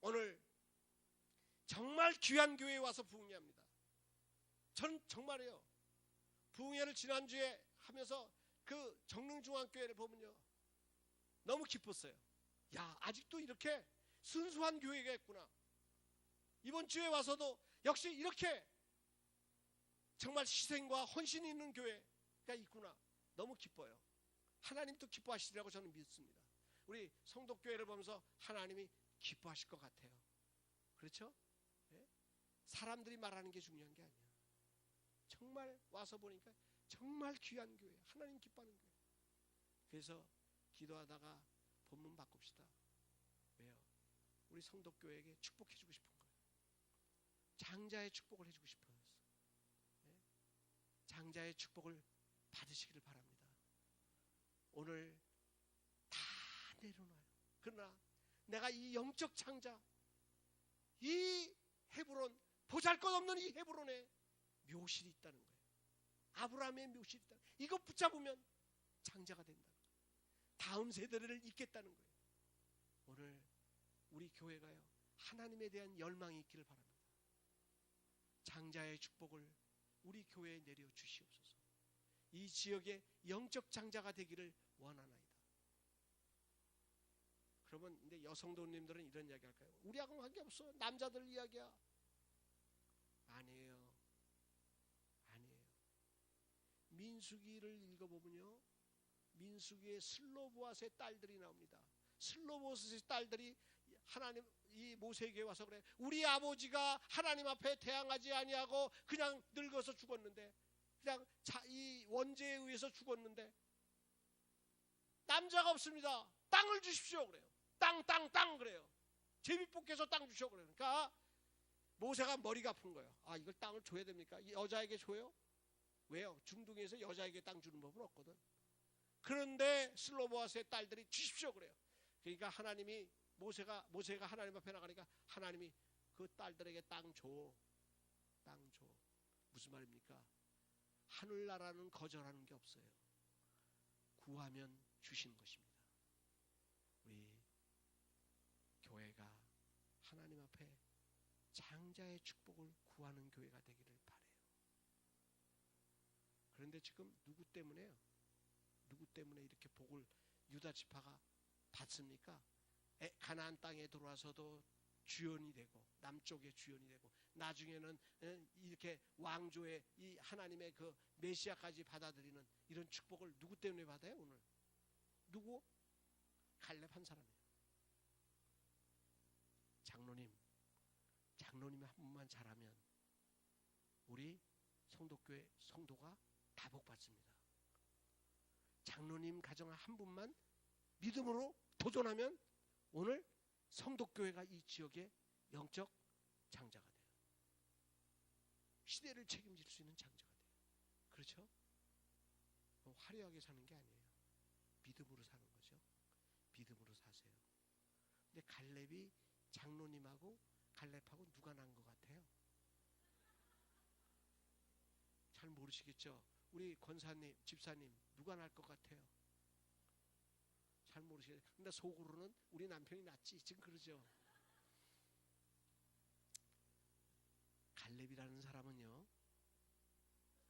오늘 정말 귀한 교회에 와서 부흥회합니다. 저는 정말이에요. 부흥회를 지난주에 하면서 그 정릉중앙교회를 보면요, 너무 기뻤어요. 야, 아직도 이렇게 순수한 교회가 있구나. 이번 주에 와서도 역시 이렇게 정말 희생과 헌신이 있는 교회가 있구나. 너무 기뻐요. 하나님도 기뻐하시리라고 저는 믿습니다. 우리 성도교회를 보면서 하나님이 기뻐하실 것 같아요. 그렇죠? 네? 사람들이 말하는 게 중요한 게 아니야. 정말 와서 보니까 정말 귀한 교회, 하나님 기뻐하는 교회. 그래서 기도하다가 본문 바꿉시다. 왜요? 우리 성도교회에게 축복해주고 싶은 거예요. 장자의 축복을 해주고 싶어요. 네? 장자의 축복을 받으시기를 바랍니다. 오늘 다 내려놔요. 그러나 내가 이 영적 장자, 이 헤브론, 보잘것없는 이 헤브론에 묘실이 있다는 거예요. 아브라함의 묘실이 있다. 이거 붙잡으면 장자가 된다는 거예요. 다음 세대를 잇겠다는 거예요. 오늘 우리 교회가요, 하나님에 대한 열망이 있기를 바랍니다. 장자의 축복을 우리 교회에 내려 주시옵소서. 이 지역의 영적 장자가 되기를 원하나이다. 그러면 근데 여성도님들은 이런 이야기 할까요? 우리하고는 관계없어. 남자들 이야기야. 아니에요. 아니에요. 민수기를 읽어보면요, 민수기의 슬로보앗의 딸들이 나옵니다. 슬로보앗의 딸들이 하나님, 이 모세에게 와서 그래, 우리 아버지가 하나님 앞에 대항하지 아니하고 그냥 늙어서 죽었는데, 그냥 이 원죄에 의해서 죽었는데 남자가 없습니다. 땅을 주십시오 그래요. 땅 그래요. 제비뽑기해서 땅 주시오 그래요. 그러니까 모세가 머리가 아픈 거예요. 아, 이걸 땅을 줘야 됩니까? 여자에게 줘요? 왜요? 중동에서 여자에게 땅 주는 법은 없거든. 그런데 슬로보앗의 딸들이 주십시오 그래요. 그러니까 하나님이 모세가 하나님 앞에 나가니까 하나님이 그 딸들에게 땅 줘. 땅 줘. 무슨 말입니까? 하늘나라는 거절하는 게 없어요. 구하면 주시는 것입니다. 우리 교회가 하나님 앞에 장자의 축복을 구하는 교회가 되기를 바라요. 그런데 지금 누구 때문에요? 누구 때문에 이렇게 복을 유다 지파가 받습니까? 가나안 땅에 들어와서도 주연이 되고, 남쪽에 주연이 되고, 나중에는 이렇게 왕조의 이 하나님의 그 메시아까지 받아들이는 이런 축복을 누구 때문에 받아요? 오늘 누구? 갈렙 한 사람이에요. 장로님이 한 분만 잘하면 우리 성도교회 성도가 다 복받습니다. 장로님 가정 한 분만 믿음으로 도전하면 오늘 성도교회가 이 지역의 영적 장자가 돼요. 시대를 책임질 수 있는 장자가 돼요. 그렇죠? 화려하게 사는 게 아니에요. 믿음으로 사는 거죠. 믿음으로 사세요. 근데 갈렙이 장로님하고 갈렙하고 누가 난 것 같아요? 잘 모르시겠죠? 우리 권사님, 집사님 누가 날 것 같아요? 잘 모르시겠죠? 근데 속으로는 우리 남편이 낫지 지금 그러죠. 갈렙이라는 사람은요,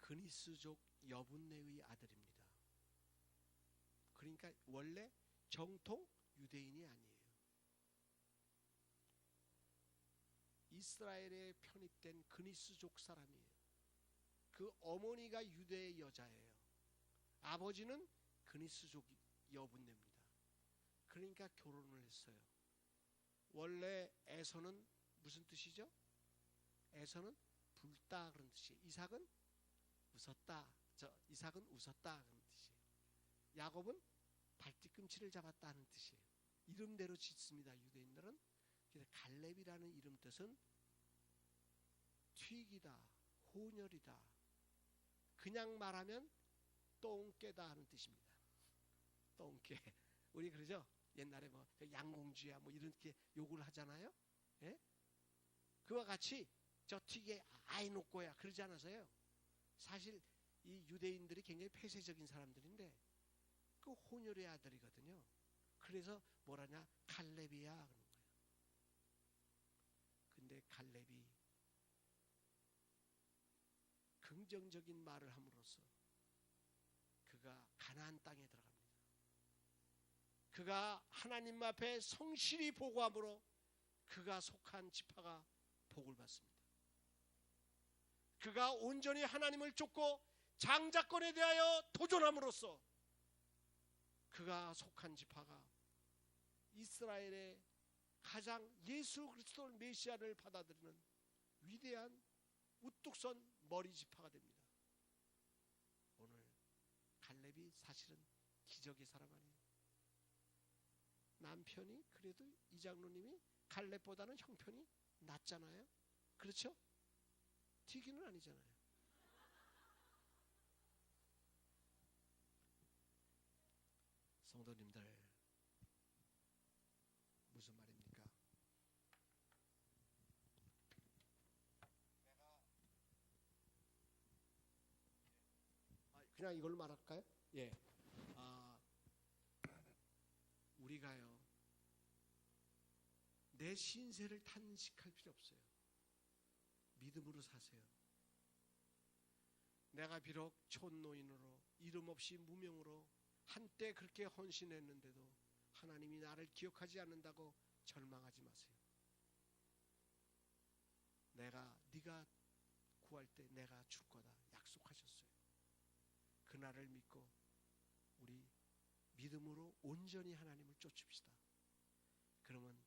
그니스족 여분네의 아들입니다. 그러니까 원래 정통 유대인이 아니에요. 이스라엘에 편입된 그니스족 사람이에요. 그 어머니가 유대의 여자예요. 아버지는 그니스족 여분네입니다. 그러니까 결혼을 했어요. 원래 에서는 무슨 뜻이죠? 에서는 붉다 그런 뜻이에요. 이삭은 웃었다. 이삭은 웃었다 그런 뜻이에요. 야곱은 발뒤꿈치를 잡았다 하는 뜻이에요. 이름대로 짓습니다. 유대인들은. 그래서 갈렙이라는 이름 뜻은 튀기다, 혼혈이다. 그냥 말하면 똥개다 하는 뜻입니다. 똥개. 우리 그러죠? 옛날에 뭐 양공주야 뭐 이렇게 욕을 하잖아요. 예? 그와 같이 저 튀기에 아이 놓고야 그러지 않아서요. 사실 이 유대인들이 굉장히 폐쇄적인 사람들인데 그 혼혈의 아들이거든요. 그래서 뭐라냐, 갈렙이야 그런 거예요. 근데 갈렙이 긍정적인 말을 함으로써 그가 가나안 땅에 들어갑니다. 그가 하나님 앞에 성실히 보고함으로 그가 속한 지파가 복을 받습니다. 그가 온전히 하나님을 쫓고 장자권에 대하여 도전함으로써 그가 속한 지파가 이스라엘의 가장 예수 그리스도 메시아를 받아들이는 위대한 우뚝 선 머리 지파가 됩니다. 오늘 갈렙이 사실은 기적의 사람 아니에요. 남편이 그래도 이 장로님이 갈렙보다는 형편이 낫잖아요. 그렇죠? 튀기는 아니잖아요. 성도님들, 무슨 말입니까? 그냥 이걸로 말할까요? 예. 우리가요, 내 신세를 탄식할 필요 없어요. 믿음으로 사세요. 내가 비록 촌노인으로 이름 없이 무명으로 한때 그렇게 헌신했는데도 하나님이 나를 기억하지 않는다고 절망하지 마세요. 네가 구할 때 내가 줄 거다 약속하셨어요. 그날을 믿고 우리 믿음으로 온전히 하나님을 쫓읍시다. 그러면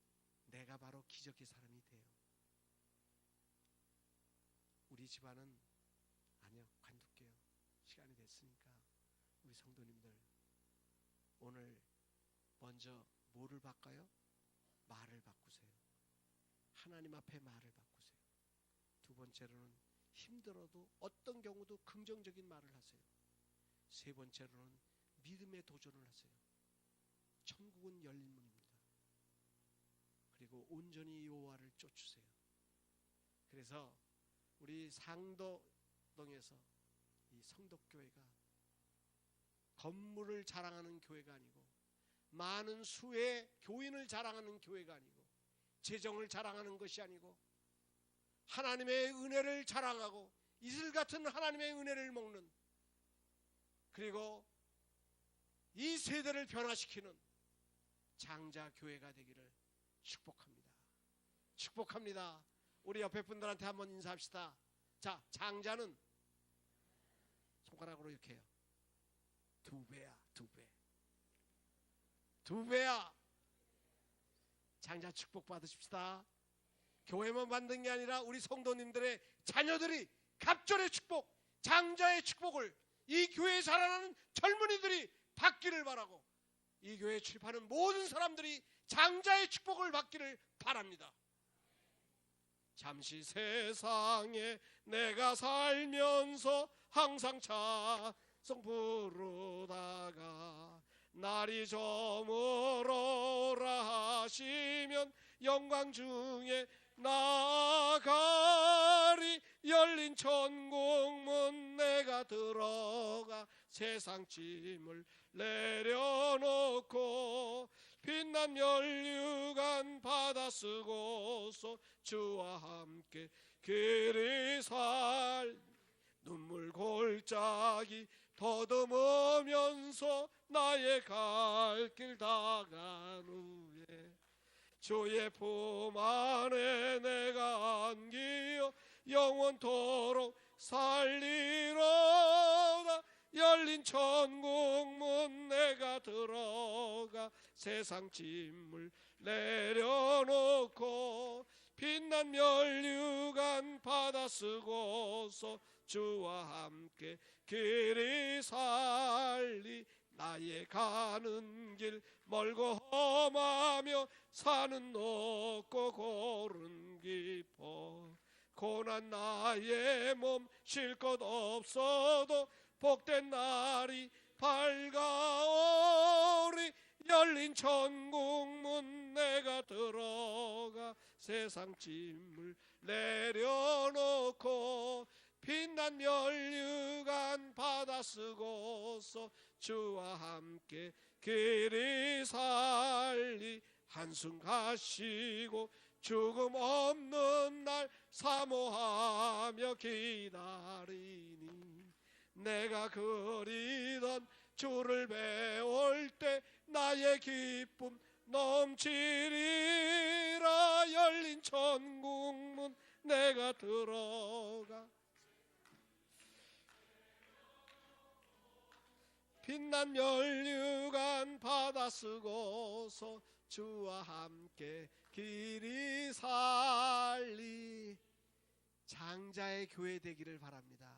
내가 바로 기적의 사람이 돼요. 우리 집안은 아니요, 관둘게요. 시간이 됐으니까. 우리 성도님들, 오늘 먼저 뭐를 바꿔요? 말을 바꾸세요. 하나님 앞에 말을 바꾸세요. 두 번째로는 힘들어도 어떤 경우도 긍정적인 말을 하세요. 세 번째로는 믿음의 도전을 하세요. 천국은 열린 문입니다. 그리고 온전히 여호와를 쫓으세요. 그래서 우리 상도동에서 이 성덕교회가 건물을 자랑하는 교회가 아니고 많은 수의 교인을 자랑하는 교회가 아니고 재정을 자랑하는 것이 아니고 하나님의 은혜를 자랑하고 이슬 같은 하나님의 은혜를 먹는, 그리고 이 세대를 변화시키는 장자교회가 되기를 축복합니다. 축복합니다. 우리 옆에 분들한테 한번 인사합시다. 자, 장자는 손가락으로 이렇게 해요. 2배야, 2배. 2배야. 장자 축복 받으십시다. 교회만 받는 게 아니라 우리 성도님들의 자녀들이 갑절의 축복, 장자의 축복을 이 교회에 자라나는 젊은이들이 받기를 바라고, 이 교회에 출입하는 모든 사람들이 장자의 축복을 받기를 바랍니다. 잠시 세상에 내가 살면서 항상 찬송 부르다가 날이 저물어라 하시면 영광 중에 나가리. 열린 천국문 내가 들어가 세상 짐을 내려놓고 빛난 면류관 받아 쓰고서 주와 함께 길이 살. 눈물 골짜기 더듬으면서 나의 갈 길 다간 후에 주의 품 안에 내가 안기어 영원토록 살리로다. 열린 천국문 내가 들어가 세상 짐을 내려놓고 빛난 면류관 받아 쓰고서 주와 함께 길이 살리. 나의 가는 길 멀고 험하며 산은 높고 고른 깊어. 고난 나의 몸 쉴 것 없어도 복된 날이 밝아오리. 열린 천국문 내가 들어가 세상 짐을 내려놓고 빛난 면류관 받아 쓰고서 주와 함께 길이 살리 한숨 가시고 죽음 없는 날 사모하며 기다리니 내가 그리던 주를 배울 때 나의 기쁨 넘치리라. 열린 천국문 내가 들어가 빛난 면류관 받아 쓰고서 주와 함께 길이 살리. 장자의 교회 되기를 바랍니다.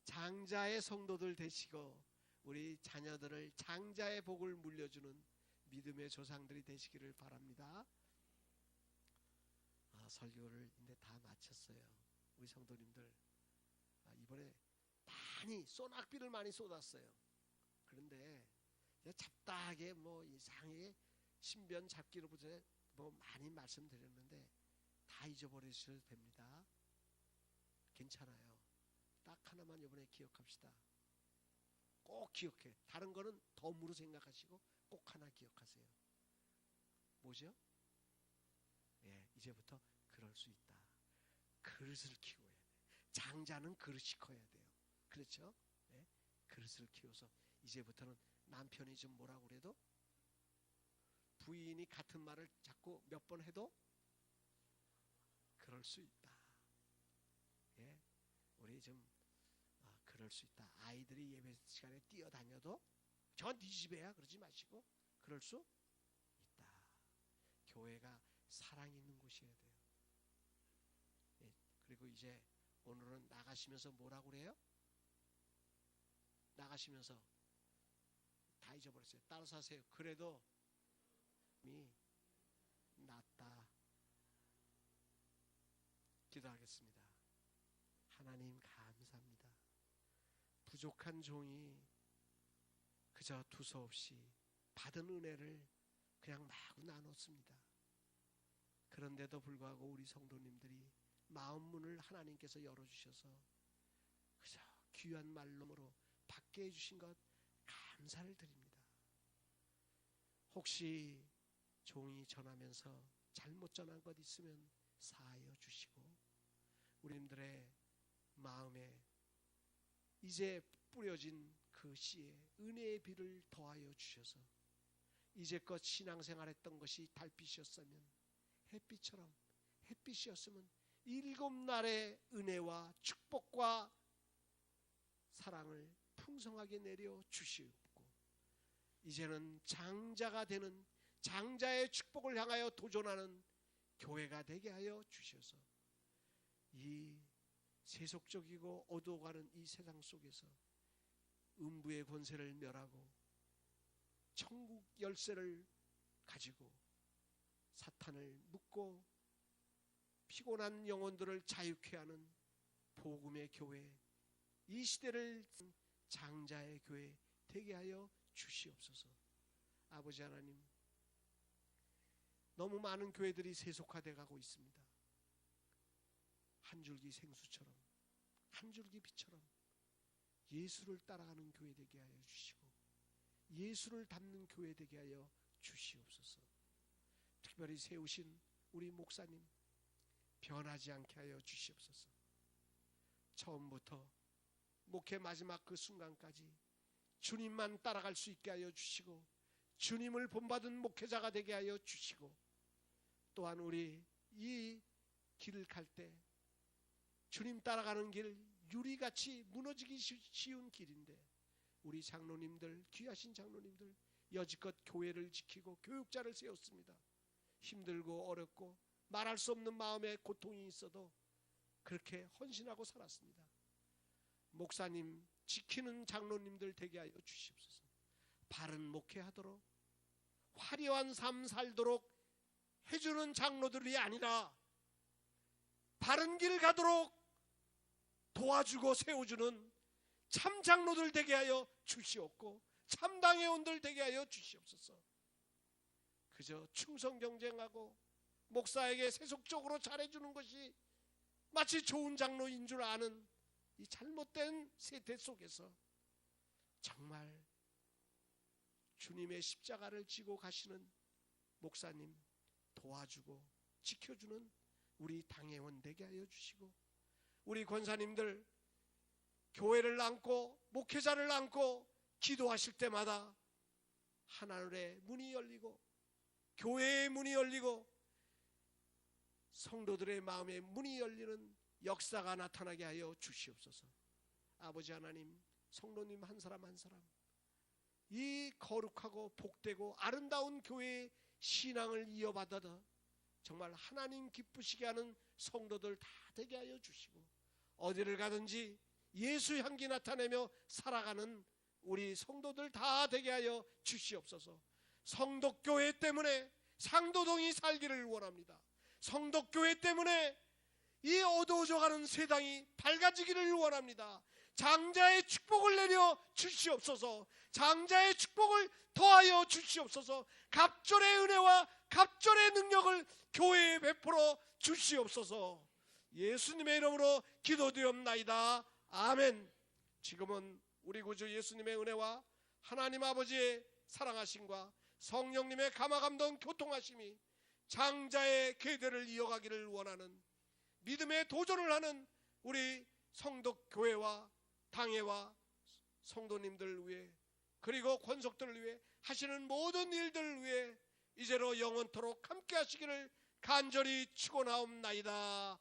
장자의 성도들 되시고 우리 자녀들을 장자의 복을 물려주는 믿음의 조상들이 되시기를 바랍니다. 설교를 이제 다 마쳤어요. 우리 성도님들 이번에 많이 소낙비를 많이 쏟았어요. 그런데 잡다하게 이상하게 신변 잡기로부터 많이 말씀드렸는데 다 잊어버리셔도 됩니다. 괜찮아요. 딱 하나만 이번에 기억합시다. 꼭 기억해. 다른 거는 덤으로 생각하시고 꼭 하나 기억하세요. 뭐죠? 이제부터 그럴 수 있다. 그릇을 키워야 돼. 장자는 그릇이 커야 돼요. 그렇죠? 그릇을 키워서 이제부터는 남편이 좀 뭐라고 그래도 부인이 같은 말을 자꾸 몇 번 해도 그럴 수 있다. 우리 좀 그럴 수 있다. 아이들이 예배 시간에 뛰어다녀도 전 네 집에야 그러지 마시고 그럴 수 있다. 교회가 사랑 있는 곳이어야 돼요. 그리고 이제 오늘은 나가시면서 뭐라고 그래요? 나가시면서 다 잊어버렸어요. 따라서 하세요. 그래도 이 낫다. 기도하겠습니다. 하나님 감사합니다. 부족한 종이 그저 두서없이 받은 은혜를 그냥 마구 나눴습니다. 그런데도 불구하고 우리 성도님들이 마음 문을 하나님께서 열어주셔서 그저 귀한 말로으로 받게 해주신 것 감사를 드립니다. 혹시 종이 전하면서 잘못 전한 것 있으면 사하여 주시고 우리들의 마음에 이제 뿌려진 그 씨에 은혜의 비를 더하여 주셔서 이제껏 신앙생활했던 것이 달빛이었으면 햇빛처럼 햇빛이었으면 7날의 은혜와 축복과 사랑을 풍성하게 내려 주시옵고 이제는 장자가 되는 장자의 축복을 향하여 도전하는 교회가 되게 하여 주셔서 이 세속적이고 어두워가는 이 세상 속에서 음부의 권세를 멸하고 천국 열쇠를 가지고 사탄을 묶고 피곤한 영혼들을 자유케 하는 복음의 교회, 이 시대를 장자의 교회 되게 하여 주시옵소서. 아버지 하나님, 너무 많은 교회들이 세속화되어 가고 있습니다. 한 줄기 생수처럼 한 줄기 빛처럼 예수를 따라가는 교회 되게 하여 주시고 예수를 닮는 교회 되게 하여 주시옵소서. 특별히 세우신 우리 목사님 변하지 않게 하여 주시옵소서. 처음부터 목회 마지막 그 순간까지 주님만 따라갈 수 있게 하여 주시고 주님을 본받은 목회자가 되게 하여 주시고 또한 우리 이 길을 갈 때 주님 따라가는 길 유리같이 무너지기 쉬운 길인데 우리 장로님들, 귀하신 장로님들 여지껏 교회를 지키고 교육자를 세웠습니다. 힘들고 어렵고 말할 수 없는 마음에 고통이 있어도 그렇게 헌신하고 살았습니다. 목사님 지키는 장로님들 되게 하여 주시옵소서. 바른 목회하도록 화려한 삶 살도록 해주는 장로들이 아니라 바른 길 가도록 도와주고 세워주는 참 장로들 되게 하여 주시옵고 참당회원들 되게 하여 주시옵소서. 그저 충성 경쟁하고 목사에게 세속적으로 잘해주는 것이 마치 좋은 장로인 줄 아는 이 잘못된 세대 속에서 정말 주님의 십자가를 지고 가시는 목사님 도와주고 지켜주는 우리 당회원 되게 하여 주시고, 우리 권사님들 교회를 안고 목회자를 안고 기도하실 때마다 하늘의 문이 열리고 교회의 문이 열리고 성도들의 마음의 문이 열리는 역사가 나타나게 하여 주시옵소서. 아버지 하나님, 성도님 한 사람 한 사람 이 거룩하고 복되고 아름다운 교회의 신앙을 이어받아다 정말 하나님 기쁘시게 하는 성도들 다 되게 하여 주시고, 어디를 가든지 예수 향기 나타내며 살아가는 우리 성도들 다 되게 하여 주시옵소서. 성덕교회 때문에 상도동이 살기를 원합니다. 성덕교회 때문에 이 어두워져가는 세상이 밝아지기를 원합니다. 장자의 축복을 내려 주시옵소서. 장자의 축복을 더하여 주시옵소서. 갑절의 은혜와 갑절의 능력을 교회에 베풀어 주시옵소서. 예수님의 이름으로 기도드리옵나이다. 아멘. 지금은 우리 구주 예수님의 은혜와 하나님 아버지의 사랑하심과 성령님의 감화감동 교통하심이 장자의 계대를 이어가기를 원하는 믿음의 도전을 하는 우리 성덕교회와 당회와 성도님들 위해, 그리고 권속들을 위해 하시는 모든 일들을 위해 이제로 영원토록 함께 하시기를 간절히 축원하옵나이다.